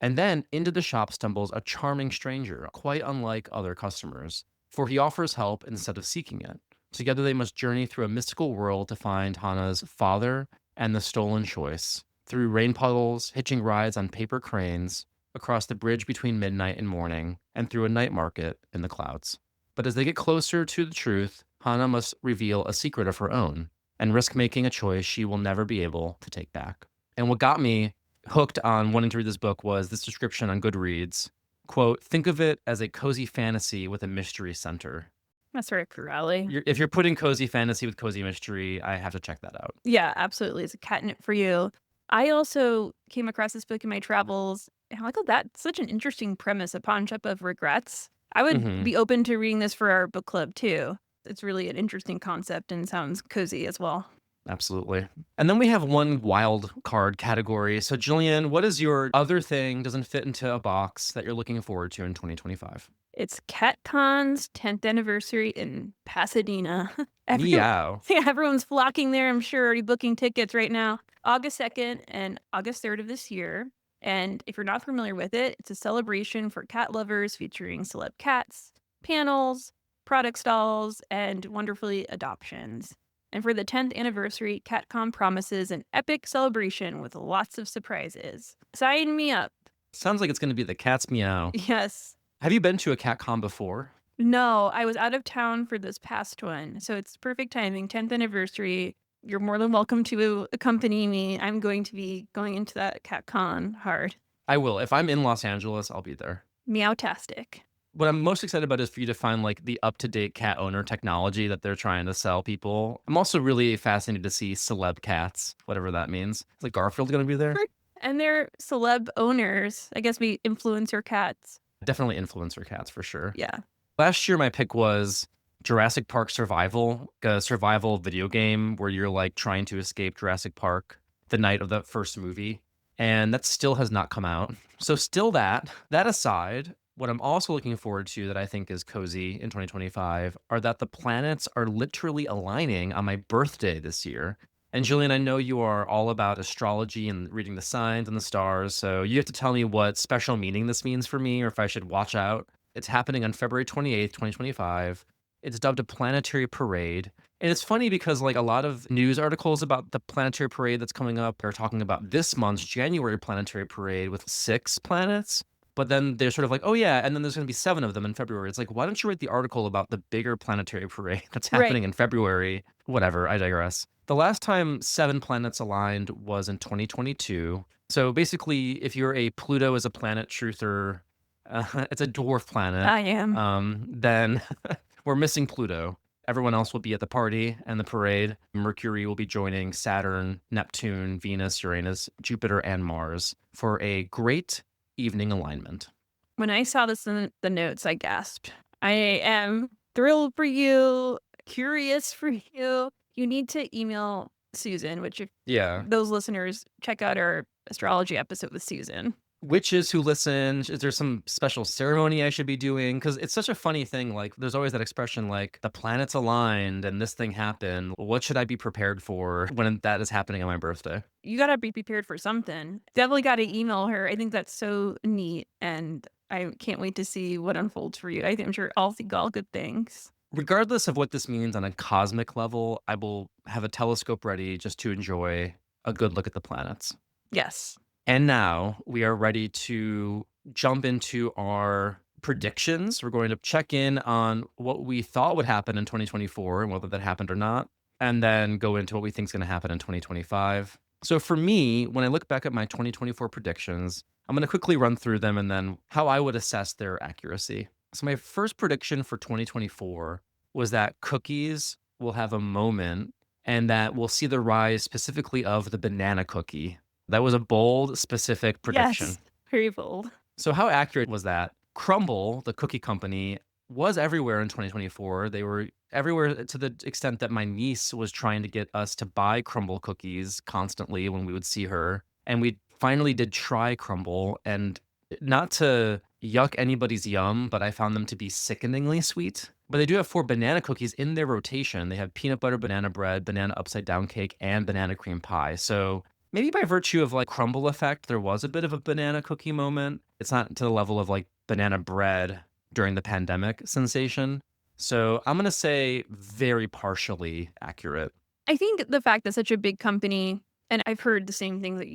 A: And then into the shop stumbles a charming stranger, quite unlike other customers, for he offers help instead of seeking it. Together, they must journey through a mystical world to find Hana's father and the stolen choice, through rain puddles, hitching rides on paper cranes, across the bridge between midnight and morning, and through a night market in the clouds. But as they get closer to the truth, Hana must reveal a secret of her own and risk making a choice she will never be able to take back. And what got me hooked on wanting to read this book was this description on Goodreads. Quote, think of it as a cozy fantasy with a mystery center.
B: That's right up your alley.
A: If you're putting cozy fantasy with cozy mystery, I have to check that out.
B: Yeah, absolutely. It's a catnip for you. I also came across this book in my travels, and I'm like, "Oh, that's such an interesting premise, a pawn shop of regrets." I would
A: Hmm.
B: be open to reading this for our book club too. It's really an interesting concept and sounds cozy as well.
A: Absolutely. And then we have one wild card category. So, Jillian, what is your other thing doesn't fit into a box that you're looking forward to in 2025?
B: It's CatCon's 10th anniversary in Pasadena. Everyone
A: Meow.
B: yeah, everyone's flocking there, I'm sure, already booking tickets right now. August 2nd and August 3rd of this year. And if you're not familiar with it, it's a celebration for cat lovers featuring celeb cats, panels, product stalls, and wonderfully adoptions. And for the 10th anniversary, CatCon promises an epic celebration with lots of surprises. Sign me up.
A: Sounds like it's going to be the cat's meow.
B: Yes.
A: Have you been to a cat con before?
B: No, I was out of town for this past one, so it's perfect timing, 10th anniversary. You're more than welcome to accompany me. I'm going to be going into that CatCon hard.
A: I will. If I'm in Los Angeles, I'll be there.
B: Meowtastic.
A: What I'm most excited about is for you to find like the up-to-date cat owner technology that they're trying to sell people. I'm also really fascinated to see celeb cats, whatever that means. Is like Garfield going to be there?
B: And they're celeb owners. I guess we influencer cats.
A: Definitely influencer cats for sure.
B: Yeah.
A: Last year, my pick was Jurassic Park Survival, a survival video game where you're like trying to escape Jurassic Park the night of the first movie. And that still has not come out. So, still that aside, what I'm also looking forward to that I think is cozy in 2025 are that the planets are literally aligning on my birthday this year. And Julian, I know you are all about astrology and reading the signs and the stars. So you have to tell me what special meaning this means for me or if I should watch out. It's happening on February 28th, 2025. It's dubbed a planetary parade. And it's funny because like a lot of news articles about the planetary parade that's coming up are talking about this month's January planetary parade with 6 planets. But then they're sort of like, oh yeah, and then there's going to be 7 of them in February. It's like, why don't you write the article about the bigger planetary parade that's
B: Right.
A: happening in February? Whatever, I digress. The last time 7 planets aligned was in 2022. So basically, if you're a Pluto as a planet truther, it's a dwarf planet,
B: I am.
A: then we're missing Pluto. Everyone else will be at the party and the parade. Mercury will be joining Saturn, Neptune, Venus, Uranus, Jupiter, and Mars for a great evening alignment.
B: When I saw this in the notes, I gasped. I am thrilled for you, curious for you. You need to email Susan, which if
A: Yeah.
B: those listeners check out our astrology episode with Susan.
A: Witches who listen, is there some special ceremony I should be doing? Because it's such a funny thing. Like, there's always that expression, like, the planets aligned and this thing happened. What should I be prepared for when that is happening on my birthday?
B: You gotta be prepared for something. Definitely gotta email her. I think that's so neat, and I can't wait to see what unfolds for you. I'm sure I'll think all good things.
A: Regardless of what this means on a cosmic level, I will have a telescope ready just to enjoy a good look at the planets.
B: Yes.
A: And now we are ready to jump into our predictions. We're going to check in on what we thought would happen in 2024 and whether that happened or not, and then go into what we think is going to happen in 2025. So for me, when I look back at my 2024 predictions, I'm going to quickly run through them and then how I would assess their accuracy. So my first prediction for 2024 was that cookies will have a moment and that we'll see the rise specifically of the banana cookie. That was a bold, specific prediction.
B: Yes. Very bold.
A: So how accurate was that? Crumble, the cookie company, was everywhere in 2024. They were everywhere to the extent that my niece was trying to get us to buy Crumble cookies constantly when we would see her. And we finally did try Crumble, and not to yuck anybody's yum, but I found them to be sickeningly sweet. But they do have 4 banana cookies in their rotation. They have peanut butter banana bread, banana upside down cake, and banana cream pie. So maybe by virtue of like crumble effect, there was a bit of a banana cookie moment. It's not to the level of like banana bread during the pandemic sensation. So I'm going to say very partially accurate.
B: I think the fact that such a big company, and I've heard the same thing that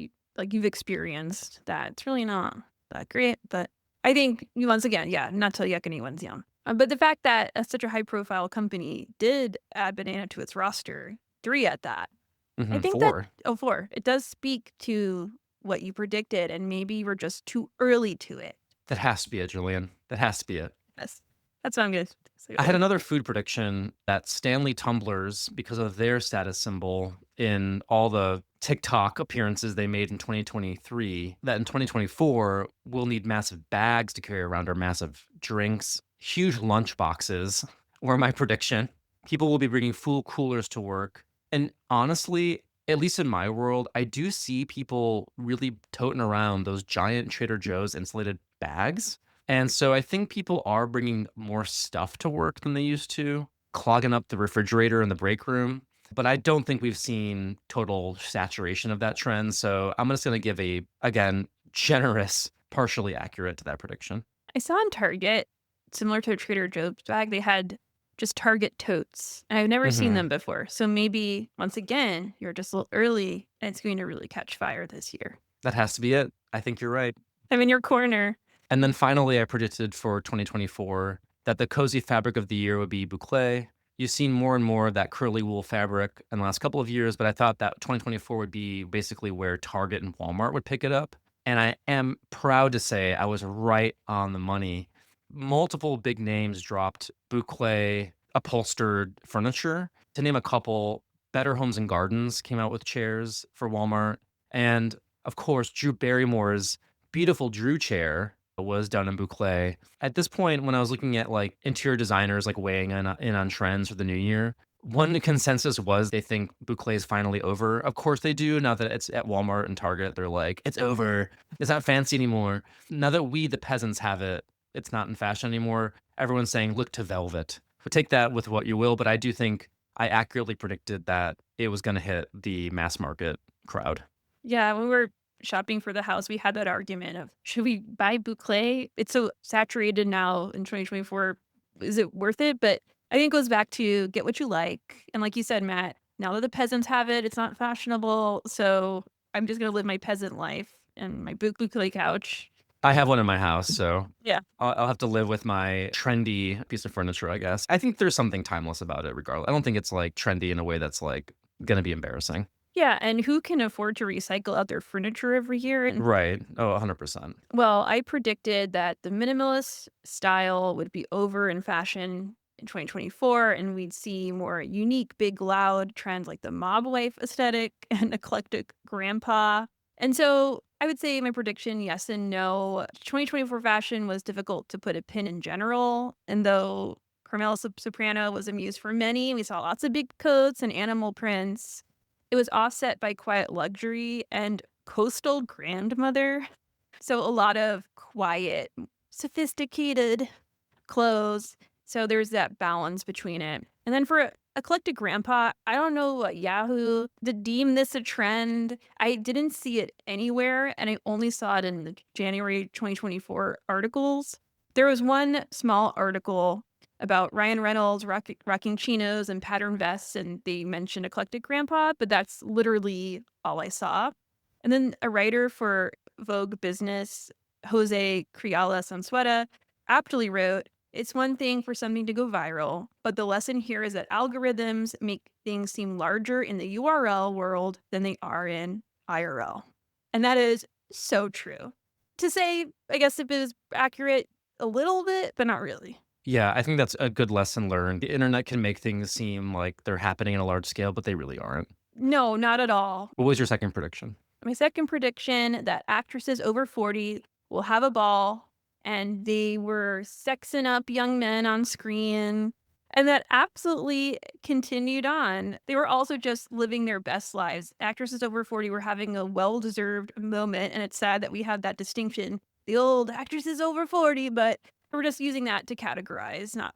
B: you've experienced, that it's really not that great, but I think once again, yeah, not to yuck anyone's yum. But the fact that such a high profile company did add banana to its roster, 3 at that, I think that
A: Four.
B: oh, 4, it does speak to what you predicted, and maybe you were just too early to it.
A: That has to be it, Julian. That has to be it.
B: Yes. That's what I'm gonna say
A: I
B: go
A: had
B: with.
A: another food prediction that Stanley tumblers, because of their status symbol in all the TikTok appearances they made in 2023, that in 2024, we'll need massive bags to carry around our massive drinks, huge lunch boxes, were my prediction. People will be bringing full coolers to work. And honestly, at least in my world, I do see people really toting around those giant Trader Joe's insulated bags, and so I think people are bringing more stuff to work than they used to, clogging up the refrigerator in the break room. But I don't think we've seen total saturation of that trend. So I'm just going to give a, again, generous, partially accurate to that prediction.
B: I saw in Target, similar to a Trader Joe's bag, they had just Target totes, and I've never seen
A: Hmm.
B: them before. So maybe once again, you're just a little early, and it's going to really catch fire this year.
A: That has to be it. I think you're right.
B: I'm in your corner.
A: And then finally, I predicted for 2024 that the cozy fabric of the year would be boucle. You've seen more and more of that curly wool fabric in the last couple of years, but I thought that 2024 would be basically where Target and Walmart would pick it up. And I am proud to say I was right on the money. Multiple big names dropped boucle upholstered furniture. To name a couple, Better Homes and Gardens came out with chairs for Walmart. And of course, Drew Barrymore's beautiful Drew chair was done in boucle. At this point, when I was looking at like interior designers like weighing in on trends for the new year, one consensus was they think boucle is finally over. Of course they do. Now that it's at Walmart and Target, they're like, it's over. It's not fancy anymore. Now that we, the peasants, have it, it's not in fashion anymore. Everyone's saying, look to velvet. But take that with what you will. But I do think I accurately predicted that it was going to hit the mass market crowd.
B: Yeah, when we were shopping for the house, we had that argument of should we buy boucle? It's so saturated now in 2024. Is it worth it? But I think it goes back to get what you like. And like you said, Matt, now that the peasants have it, it's not fashionable. So I'm just gonna live my peasant life and my boucle couch.
A: I have one in my house, so
B: Yeah.
A: I'll have to live with my trendy piece of furniture, I guess. I think there's something timeless about it regardless. I don't think it's, like, trendy in a way that's, like, gonna be embarrassing.
B: Yeah. And who can afford to recycle out their furniture every year? And
A: Right. Oh, 100%.
B: well, I predicted that the minimalist style would be over in fashion in 2024, and we'd see more unique, big, loud trends like the mob wife aesthetic and eclectic grandpa. And so I would say my prediction, yes and no. 2024 fashion was difficult to put a pin in general. And though Carmela Soprano was a muse for many, we saw lots of big coats and animal prints. It was offset by quiet luxury and coastal grandmother. So a lot of quiet, sophisticated clothes. So there's that balance between it. And then for eclectic grandpa, I don't know what Yahoo to deem this a trend. I didn't see it anywhere, and I only saw it in the January 2024 articles. There was one small article about Ryan Reynolds rocking chinos and pattern vests, and they mentioned eclectic grandpa, but that's literally all I saw. And then a writer for Vogue Business, Jose Criala Sansueta, aptly wrote, it's one thing for something to go viral, but the lesson here is that algorithms make things seem larger in the URL world than they are in IRL. And that is so true. To say, I guess if it was accurate a little bit, but not really.
A: Yeah, I think that's a good lesson learned. The internet can make things seem like they're happening on a large scale, but they really aren't.
B: No, not at all.
A: What was your second prediction?
B: My second prediction that actresses over 40 will have a ball and they were sexing up young men on screen. And that absolutely continued on. They were also just living their best lives. Actresses over 40 were having a well deserved moment. And it's sad that we have that distinction. The old actresses over 40, but we're just using that to categorize, not.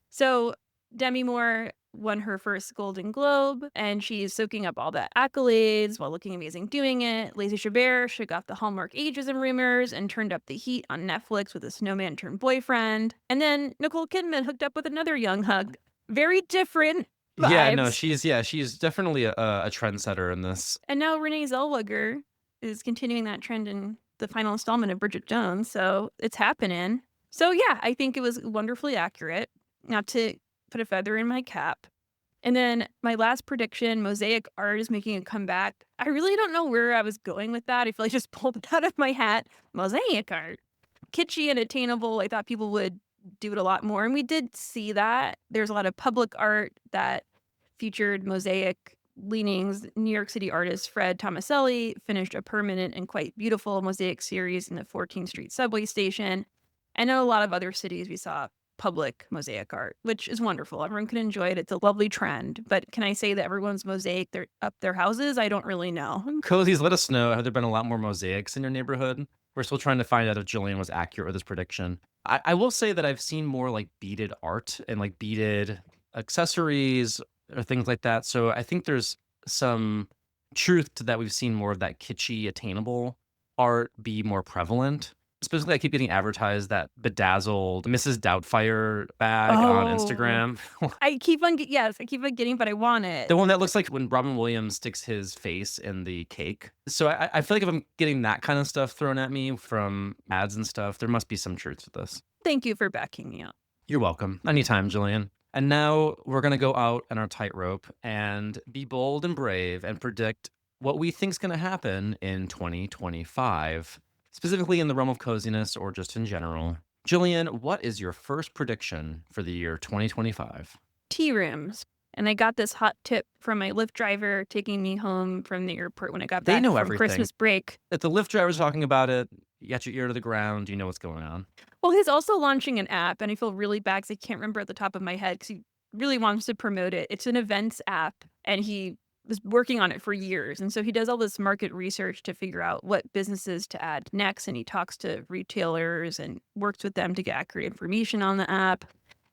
B: So Demi Moore won her first Golden Globe, and she's soaking up all the accolades while looking amazing doing it. Lacey Chabert shook off the Hallmark ageism rumors and turned up the heat on Netflix with a snowman turned boyfriend. And then Nicole Kidman hooked up with another young hug. Very different
A: Yeah, no,
B: vibes.
A: she's definitely a trendsetter in this.
B: And now Renee Zellweger is continuing that trend in the final installment of Bridget Jones, so it's happening. So yeah, I think it was wonderfully accurate. Not to put a feather in my cap. And then my last prediction, mosaic art is making a comeback. I really don't know where I was going with that. I feel like I just pulled it out of my hat. Mosaic art. Kitschy and attainable. I thought people would do it a lot more. And we did see that. There's a lot of public art that featured mosaic leanings. New York City artist Fred Tomaselli finished a permanent and quite beautiful mosaic series in the 14th Street subway station. And in a lot of other cities, we saw public mosaic art, which is wonderful. Everyone can enjoy it. It's a lovely trend. But can I say that everyone's mosaic up their houses? I don't really know.
A: Cozies, let us know. Have there been a lot more mosaics in your neighborhood? We're still trying to find out if Gillian was accurate with this prediction. I will say that I've seen more like beaded art and like beaded accessories or things like that. So I think there's some truth to that. We've seen more of that kitschy, attainable art be more prevalent. Specifically, I keep getting advertised that bedazzled Mrs. Doubtfire bag on Instagram.
B: I keep on getting, but I want it.
A: The one that looks like when Robin Williams sticks his face in the cake. So I feel like if I'm getting that kind of stuff thrown at me from ads and stuff, there must be some truth to this.
B: Thank you for backing me up.
A: You're welcome. Anytime, Gillian. And now we're going to go out on our tightrope and be bold and brave and predict what we think is going to happen in 2025. Specifically in the realm of coziness or just in general. Gillian, what is your first prediction for the year 2025?
B: Tea rooms. And I got this hot tip from my Lyft driver taking me home from the airport when I got back from
A: everything.
B: Christmas break.
A: If the Lyft driver's talking about it, you got your ear to the ground, you know what's going on.
B: Well, he's also launching an app, and I feel really bad because I can't remember at the top of my head because he really wants to promote it. It's an events app, and he was working on it for years. And so he does all this market research to figure out what businesses to add next. And he talks to retailers and works with them to get accurate information on the app.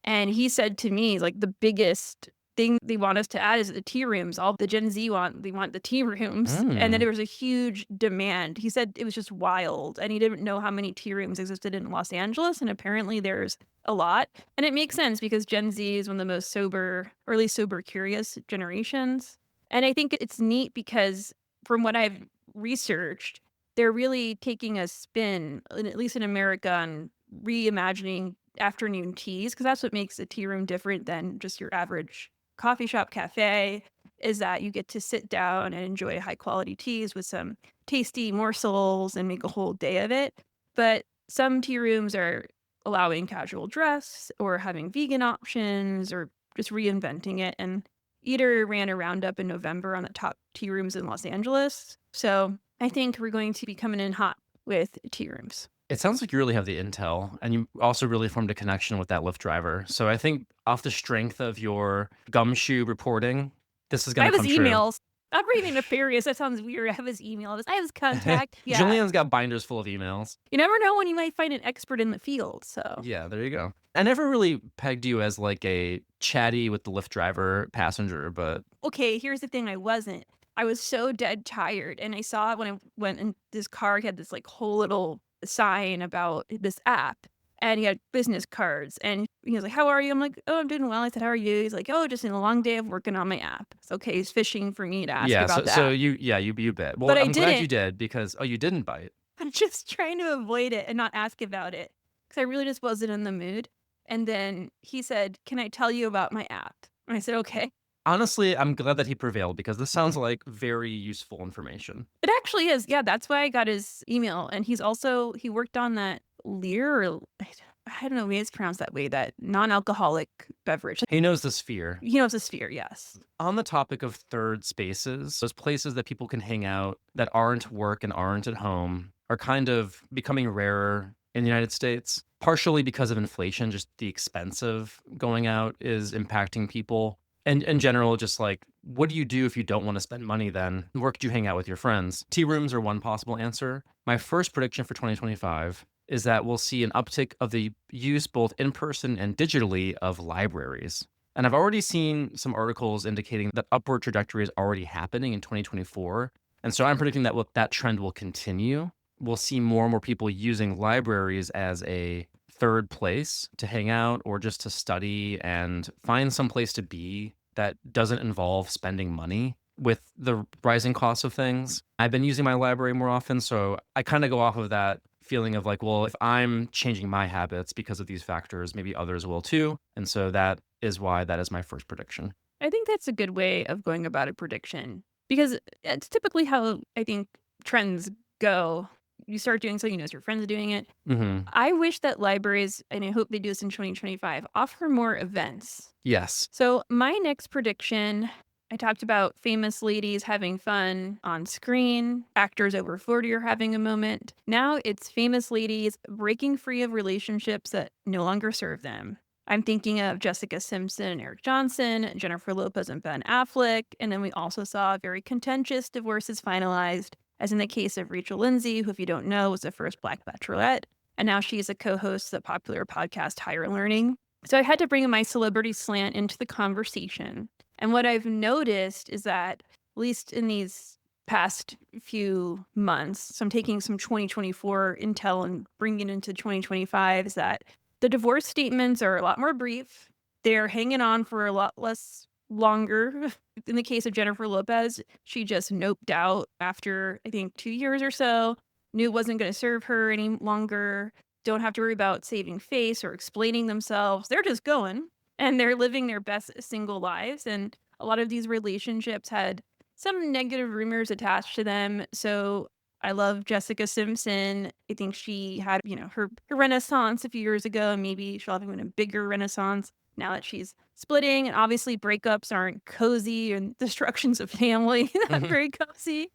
B: And he said to me, like, the biggest thing they want us to add is the tea rooms. All the Gen Z want the tea rooms. And then there was a huge demand. He said it was just wild. And he didn't know how many tea rooms existed in Los Angeles. And apparently there's a lot. And it makes sense because Gen Z is one of the most sober, or at least sober curious generations. And I think it's neat because from what I've researched, they're really taking a spin, at least in America, on reimagining afternoon teas, because that's what makes a tea room different than just your average coffee shop cafe, is that you get to sit down and enjoy high quality teas with some tasty morsels and make a whole day of it. But some tea rooms are allowing casual dress or having vegan options or just reinventing it. And Eater ran a roundup in November on the top tea rooms in Los Angeles. So I think we're going to be coming in hot with tea rooms.
A: It sounds like you really have the intel, and you also really formed a connection with that Lyft driver. So I think off the strength of your gumshoe reporting, this is going to come true.
B: I have his emails. I'm reading nefarious. That sounds weird. I have his email. I have his contact. Yeah.
A: Julian's got binders full of emails.
B: You never know when you might find an expert in the field. So
A: yeah, there you go. I never really pegged you as like a chatty with the Lyft driver passenger, but
B: okay, here's the thing. I wasn't. I was so dead tired, and I saw it when I went in this car. He had this like whole little sign about this app, and he had business cards, and he was like, "How are you?" I'm like, "Oh, I'm doing well." I said, "How are you?" He's like, "Oh, just in a long day of working on my app." It's okay. He's fishing for me to ask about that.
A: So you bet. Well,
B: but
A: I'm glad you did because you didn't bite.
B: I'm just trying to avoid it and not ask about it because I really just wasn't in the mood. And then he said, "Can I tell you about my app?" And I said, "Okay."
A: Honestly, I'm glad that he prevailed because this sounds like very useful information.
B: It actually is. Yeah, that's why I got his email. And he worked on that Lear, or I don't know, maybe it's pronounced that way, that non-alcoholic beverage.
A: He knows the sphere.
B: He knows the sphere, yes.
A: On the topic of third spaces, those places that people can hang out that aren't work and aren't at home are kind of becoming rarer in the United States, partially because of inflation. Just the expense of going out is impacting people. And in general, just like, what do you do if you don't want to spend money then? Where could you hang out with your friends? Tea rooms are one possible answer. My first prediction for 2025 is that we'll see an uptick of the use both in person and digitally of libraries. And I've already seen some articles indicating that upward trajectory is already happening in 2024. And so I'm predicting that that trend will continue. We'll see more and more people using libraries as a third place to hang out or just to study and find some place to be that doesn't involve spending money. With the rising costs of things, I've been using my library more often. So I kind of go off of that feeling of like, well, if I'm changing my habits because of these factors, maybe others will too. And so that is why that is my first prediction.
B: I think that's a good way of going about a prediction because it's typically how I think trends go. You start doing something, you notice your friends are doing it.
A: Hmm.
B: I wish that libraries, and I hope they do this in 2025, offer more events.
A: Yes.
B: So, my next prediction, I talked about famous ladies having fun on screen, actors over 40 are having a moment. Now it's famous ladies breaking free of relationships that no longer serve them. I'm thinking of Jessica Simpson and Eric Johnson, Jennifer Lopez and Ben Affleck, and then we also saw very contentious divorces finalized, as in the case of Rachel Lindsay, who, if you don't know, was the first Black Bachelorette, and now she's a co-host of the popular podcast Higher Learning. So I had to bring my celebrity slant into the conversation. And what I've noticed is that, at least in these past few months, so I'm taking some 2024 intel and bringing it into 2025, is that the divorce statements are a lot more brief. They're hanging on for a lot less longer. In the case of Jennifer Lopez, she just noped out after, I think, 2 years or so, knew it wasn't going to serve her any longer, don't have to worry about saving face or explaining themselves. They're just going and they're living their best single lives. And a lot of these relationships had some negative rumors attached to them. So I love Jessica Simpson. I think she had, her renaissance a few years ago, and maybe she'll have even a bigger renaissance now that she's splitting. And obviously breakups aren't cozy and destructions of family, not
A: Mhm.
B: very cozy.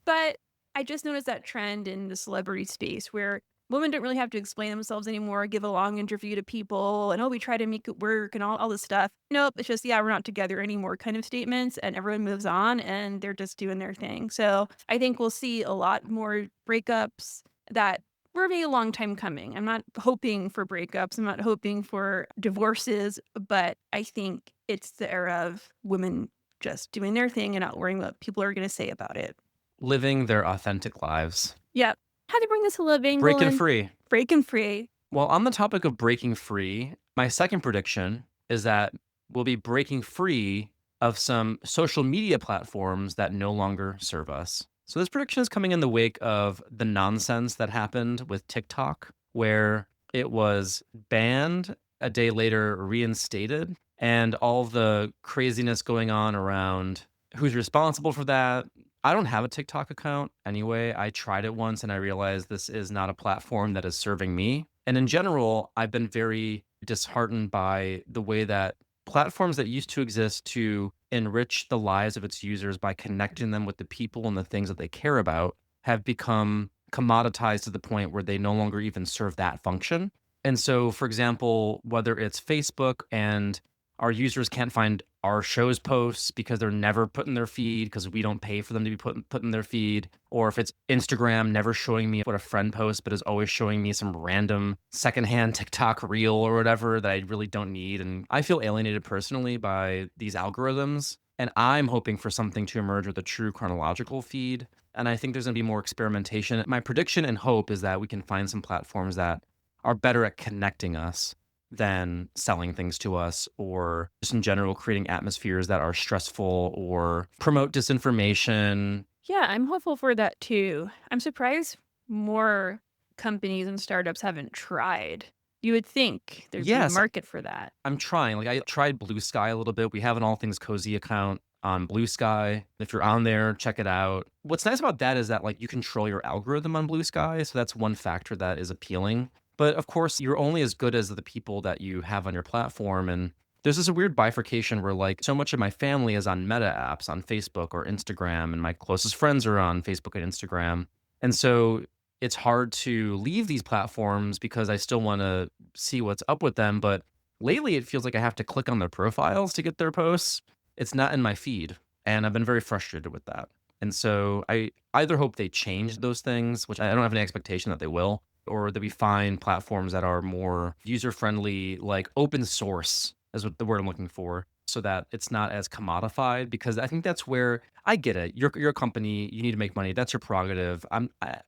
B: But I just noticed that trend in the celebrity space where women don't really have to explain themselves anymore, give a long interview to people, and oh, we try to make it work and all this stuff. Nope, it's just, yeah, we're not together anymore kind of statements, and everyone moves on and they're just doing their thing. So I think we'll see a lot more breakups that were maybe a long time coming. I'm not hoping for breakups, I'm not hoping for divorces, but I think it's the era of women just doing their thing and not worrying what people are going to say about it.
A: Living their authentic lives,
B: Yep. Had to bring this a little angle
A: breaking
B: in.
A: free.
B: Breaking free.
A: Well, on the topic of breaking free, my second prediction is that we'll be breaking free of some social media platforms that no longer serve us. So, this prediction is coming in the wake of the nonsense that happened with TikTok, where it was banned, a day later reinstated, and all the craziness going on around who's responsible for that. I don't have a TikTok account anyway. I tried it once and I realized this is not a platform that is serving me. And in general, I've been very disheartened by the way that platforms that used to exist to enrich the lives of its users by connecting them with the people and the things that they care about have become commoditized to the point where they no longer even serve that function. And so, for example, whether it's Facebook and our users can't find our show's posts because they're never put in their feed because we don't pay for them to be put in their feed. Or if it's Instagram never showing me what a friend posts, but is always showing me some random secondhand TikTok reel or whatever that I really don't need. And I feel alienated personally by these algorithms. And I'm hoping for something to emerge with a true chronological feed. And I think there's going to be more experimentation. My prediction and hope is that we can find some platforms that are better at connecting us than selling things to us, or just in general creating atmospheres that are stressful or promote disinformation.
B: Yeah, I'm hopeful for that too. I'm surprised more companies and startups haven't tried. You would think there'd be a
A: Yes,
B: market for that.
A: I'm trying. Like I tried Blue Sky a little bit. We have an All Things Cozy account on Blue Sky. If you're on there, check it out. What's nice about that is that like you control your algorithm on Blue Sky, so that's one factor that is appealing. But of course, you're only as good as the people that you have on your platform. And there's this weird bifurcation where like so much of my family is on Meta apps on Facebook or Instagram, and my closest friends are on Facebook and Instagram. And so it's hard to leave these platforms because I still want to see what's up with them. But lately, it feels like I have to click on their profiles to get their posts. It's not in my feed. And I've been very frustrated with that. And so I either hope they change those things, which I don't have any expectation that they will, or that we find platforms that are more user friendly, like open source is what the word I'm looking for, so that it's not as commodified, because I think that's where I get it. You're a company, you need to make money. That's your prerogative. I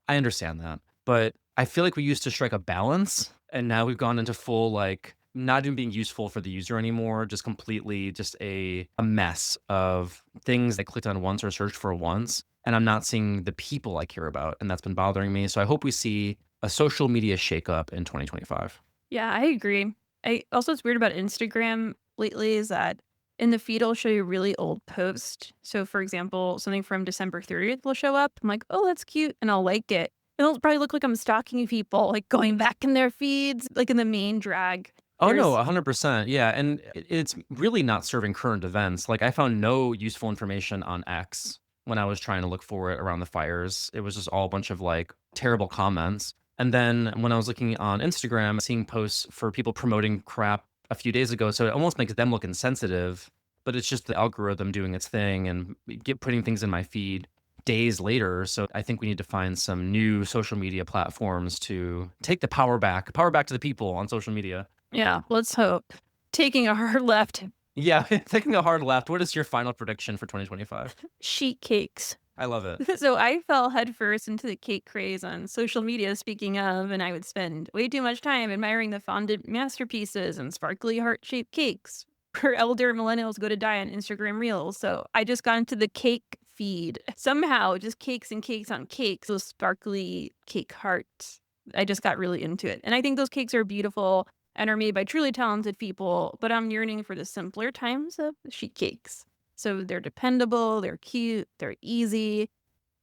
A: understand that. But I feel like we used to strike a balance, and now we've gone into full, like, not even being useful for the user anymore, just completely just a mess of things I clicked on once or searched for once, and I'm not seeing the people I care about, and that's been bothering me. So I hope we see a social media shakeup in 2025.
B: Yeah, I agree. I also, it's weird about Instagram lately is that in the feed it'll show you a really old post. So for example, something from December 30th will show up. I'm like, oh, that's cute, and I'll like it. It'll probably look like I'm stalking people, like going back in their feeds, like in the main drag.
A: Oh, no,
B: There's
A: 100%. Yeah, and it's really not serving current events. Like, I found no useful information on X when I was trying to look for it around the fires. It was just all a bunch of, like, terrible comments. And then when I was looking on Instagram, seeing posts for people promoting crap a few days ago, so it almost makes them look insensitive, but it's just the algorithm doing its thing and putting things in my feed days later. So I think we need to find some new social media platforms to take the power back to the people on social media.
B: yeah, let's hope. Taking a hard left,
A: Yeah, taking a hard left. What is your final prediction for 2025?
B: sheet cakes.
A: I love it.
B: So I fell headfirst into the cake craze on social media, speaking of, and I would spend way too much time admiring the fondant masterpieces and sparkly heart-shaped cakes where elder millennials go to die on Instagram Reels. So I just got into the cake feed. Somehow, just cakes and cakes on cakes, those sparkly cake hearts. I just got really into it. And I think those cakes are beautiful and are made by truly talented people, but I'm yearning for the simpler times of sheet cakes. So they're dependable, they're cute, they're easy.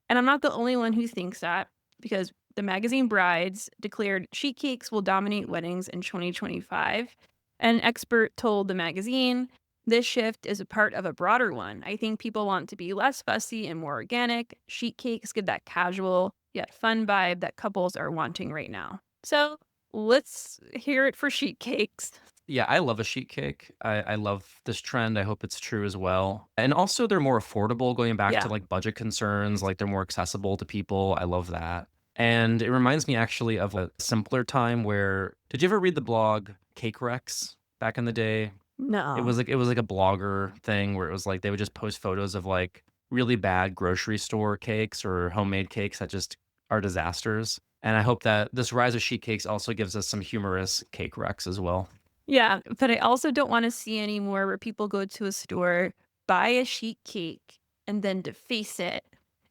B: And I'm not the only one who thinks that because the magazine Brides declared sheet cakes will dominate weddings in 2025. An expert told the magazine this shift is a part of a broader one. I think people want to be less fussy and more organic. Sheet cakes give that casual yet fun vibe that couples are wanting right now. So let's hear it for sheet cakes.
A: Yeah, I love a sheet cake. I love this trend. I hope it's true as well. And also, they're more affordable, going back to
B: Yeah.
A: like budget concerns, like they're more accessible to people. I love that. And it reminds me actually of a simpler time where, did you ever read the blog Cake Rex back in the day?
B: No.
A: It was like a blogger thing where it was like they would just post photos of like really bad grocery store cakes or homemade cakes that just are disasters. And I hope that this rise of sheet cakes also gives us some humorous cake wrecks as well.
B: Yeah, but I also don't wanna see anymore where people go to a store, buy a sheet cake, and then deface it,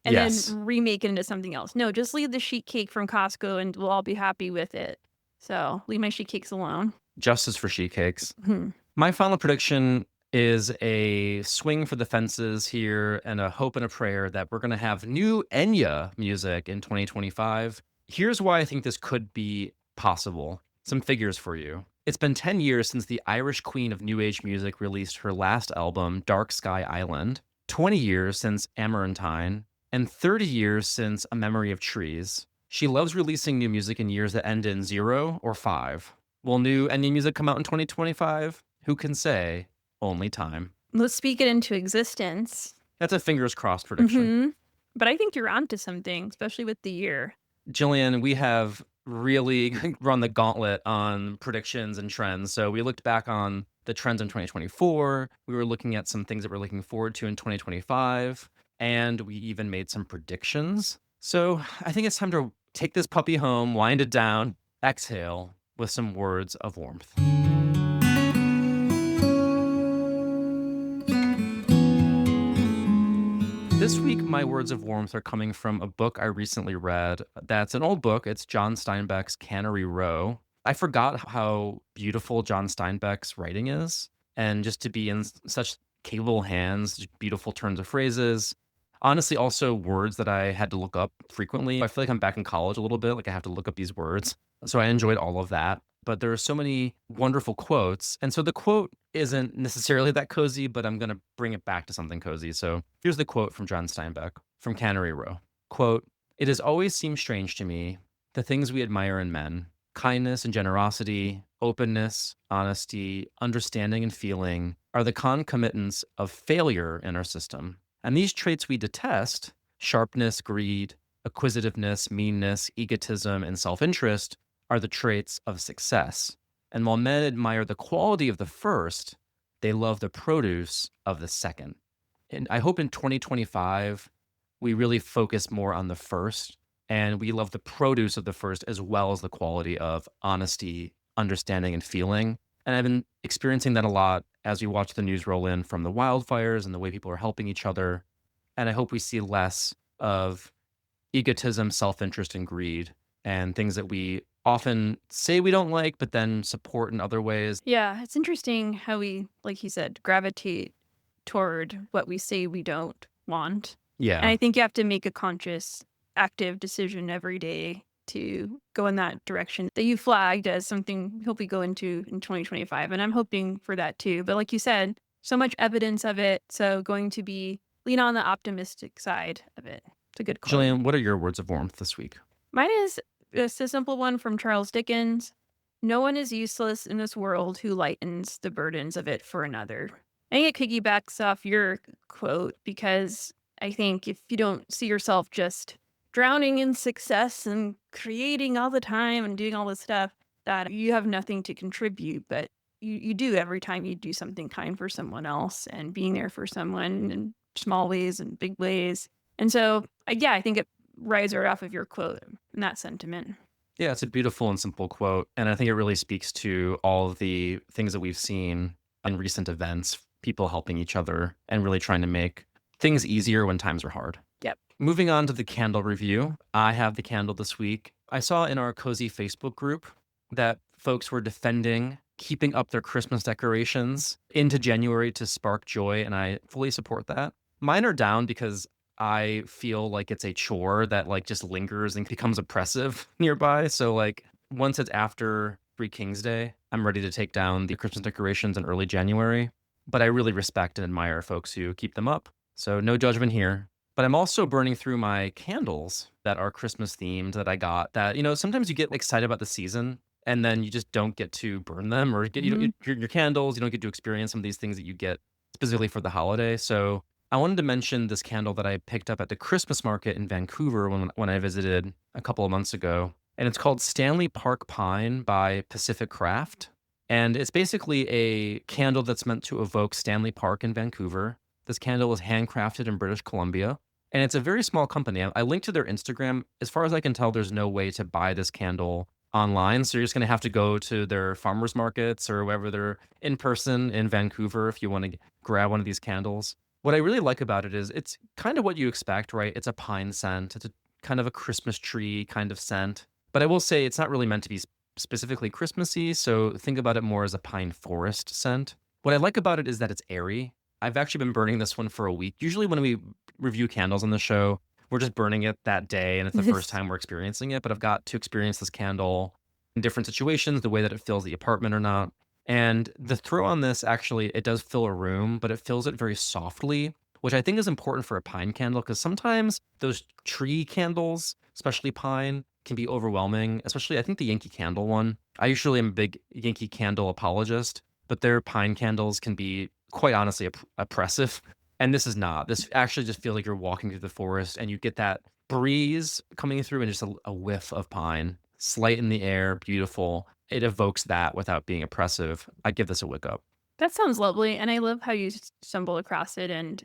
B: and then
A: Yes,
B: remake it into something else. No, just leave the sheet cake from Costco and we'll all be happy with it. So, leave my sheet cakes alone.
A: justice for sheet cakes.
B: Mhm.
A: My final prediction is a swing for the fences here and a hope and a prayer that we're going to have new Enya music in 2025. Here's why I think this could be possible. Some figures for you. It's been 10 years since the Irish queen of new age music released her last album, Dark Sky Island, 20 years since Amarantine, and 30 years since A Memory of Trees. She loves releasing new music in years that end in 0 or 5. Will new Enya music come out in 2025? Who can say? Only time.
B: Let's speak it into existence.
A: That's a fingers crossed prediction.
B: Mhm. But I think you're onto something, especially with the year.
A: Jillian, we have really run the gauntlet on predictions and trends. So we looked back on the trends in 2024. We were looking at some things that we're looking forward to in 2025. And we even made some predictions. So I think it's time to take this puppy home, wind it down, exhale with some words of warmth. This week, my words of warmth are coming from a book I recently read. That's an old book. It's John Steinbeck's Cannery Row. I forgot how beautiful John Steinbeck's writing is, and just to be in such capable hands, just beautiful turns of phrases. Honestly, also words that I had to look up frequently. I feel like I'm back in college a little bit, like I have to look up these words. So I enjoyed all of that. But there are so many wonderful quotes. And so the quote isn't necessarily that cozy, but I'm going to bring it back to something cozy. So here's the quote from John Steinbeck from Cannery Row. Quote, "It has always seemed strange to me, the things we admire in men, kindness and generosity, openness, honesty, understanding and feeling, are the concomitants of failure in our system. And these traits we detest, sharpness, greed, acquisitiveness, meanness, egotism, and self interest, are the traits of success. And while men admire the quality of the first, they love the produce of the second. And I hope in 2025, we really focus more on the first and we love the produce of the first as well as the quality of honesty, understanding, and feeling. And I've been experiencing that a lot as we watch the news roll in from the wildfires and the way people are helping each other. And I hope we see less of egotism, self interest, and greed and things that we often say we don't like, but then support in other ways.
B: Yeah, it's interesting how we, like you said, gravitate toward what we say we don't want. And
A: Yeah.
B: I think you have to make a conscious, active decision every day to go in that direction that you flagged as something we hope we go into in 2025. And I'm hoping for that too. But like you said, so much evidence of it. So going to be lean on the optimistic side of it. It's a good quote.
A: Jillian, what are your words of warmth this week?
B: Mine is just a simple one from Charles Dickens. No one is useless in this world who lightens the burdens of it for another. I think it piggybacks off your quote because I think if you don't see yourself just drowning in success and creating all the time and doing all this stuff, that you have nothing to contribute, but you do every time you do something kind for someone else and being there for someone in small ways and big ways. And so, yeah, I think it rides right off of your quote and that sentiment.
A: Yeah, it's a beautiful and simple quote. And I think it really speaks to all of the things that we've seen in recent events, people helping each other and really trying to make things easier when times are hard.
B: Yep.
A: Moving on to the candle review, I have the candle this week. I saw in our cozy Facebook group that folks were defending keeping up their Christmas decorations into January to spark joy, and I fully support that. Mine are down because I feel like it's a chore that like just lingers and becomes oppressive nearby. So like once it's after Three Kings Day, I'm ready to take down the Christmas decorations in early January. But I really respect and admire folks who keep them up. So no judgment here. But I'm also burning through my candles that are Christmas themed that I got that, sometimes you get excited about the season and then you just don't get to burn them or get
B: Mhm.
A: your candles, you don't get to experience some of these things that you get specifically for the holiday. So I wanted to mention this candle that I picked up at the Christmas market in Vancouver when I visited a couple of months ago. And it's called Stanley Park Pine by Pacific Craft. And it's basically a candle that's meant to evoke Stanley Park in Vancouver. This candle is handcrafted in British Columbia. And it's a very small company. I linked to their Instagram. As far as I can tell, there's no way to buy this candle online. So you're just going to have to go to their farmers markets or wherever they're in person in Vancouver if you want to grab one of these candles. What I really like about it is it's kind of what you expect, right? It's a pine scent. It's a kind of a Christmas tree kind of scent. But I will say it's not really meant to be specifically Christmassy. So think about it more as a pine forest scent. What I like about it is that it's airy. I've actually been burning this one for a week. Usually when we review candles on the show, we're just burning it that day and it's the first time we're experiencing it. But I've got to experience this candle in different situations, the way that it fills the apartment or not. And the throw on this actually, it does fill a room, but it fills it very softly, which I think is important for a pine candle because sometimes those tree candles, especially pine, can be overwhelming, especially I think the Yankee Candle one. I usually am a big Yankee Candle apologist, but their pine candles can be quite honestly oppressive. And this is not. This actually just feels like you're walking through the forest and you get that breeze coming through and just a whiff of pine, slight in the air, beautiful. It evokes that without being oppressive. I'd give this a wick up.
B: That sounds lovely, and I love how you stumble across it, and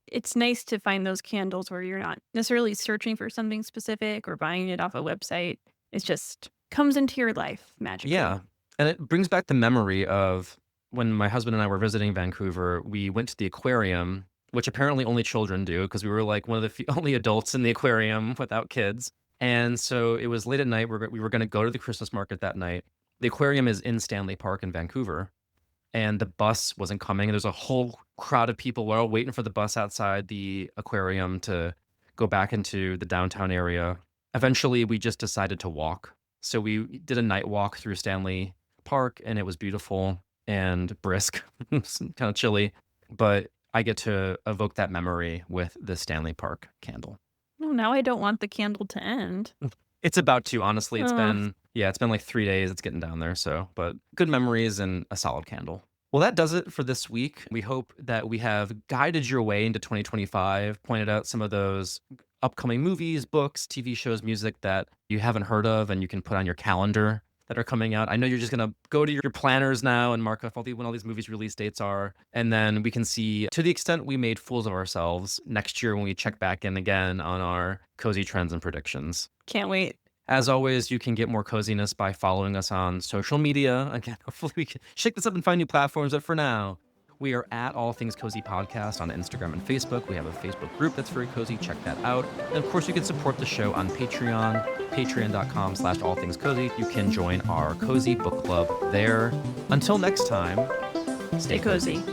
B: it's nice to find those candles where you're not necessarily searching for something specific or buying it off a website. It just comes into your life magically.
A: Yeah. And it brings back the memory of when my husband and I were visiting Vancouver, we went to the aquarium, which apparently only children do because we were like one of the only adults in the aquarium without kids. And so it was late at night. We were going to go to the Christmas market that night. The aquarium is in Stanley Park in Vancouver, and the bus wasn't coming. There's a whole crowd of people. We're all waiting for the bus outside the aquarium to go back into the downtown area. Eventually, we just decided to walk. So we did a night walk through Stanley Park, and it was beautiful and brisk, kind of chilly. But I get to evoke that memory with the Stanley Park candle.
B: Oh, now I don't want the candle to end.
A: It's about to, honestly.
B: Ugh.
A: It's been like 3 days. It's getting down there. So, but good memories and a solid candle. Well, that does it for this week. We hope that we have guided your way into 2025, pointed out some of those upcoming movies, books, TV shows, music that you haven't heard of and you can put on your calendar that are coming out. I know you're just going to go to your planners now and mark off when all these movies release dates are. And then we can see, to the extent we made fools of ourselves next year when we check back in again on our cozy trends and predictions.
B: Can't wait.
A: As always, you can get more coziness by following us on social media. Again, hopefully we can shake this up and find new platforms. But for now, we are at All Things Cozy Podcast on Instagram and Facebook. We have a Facebook group that's very cozy. Check that out. And of course, you can support the show on Patreon, patreon.com/allthingscozy. You can join our cozy book club there. Until next time,
B: Stay cozy.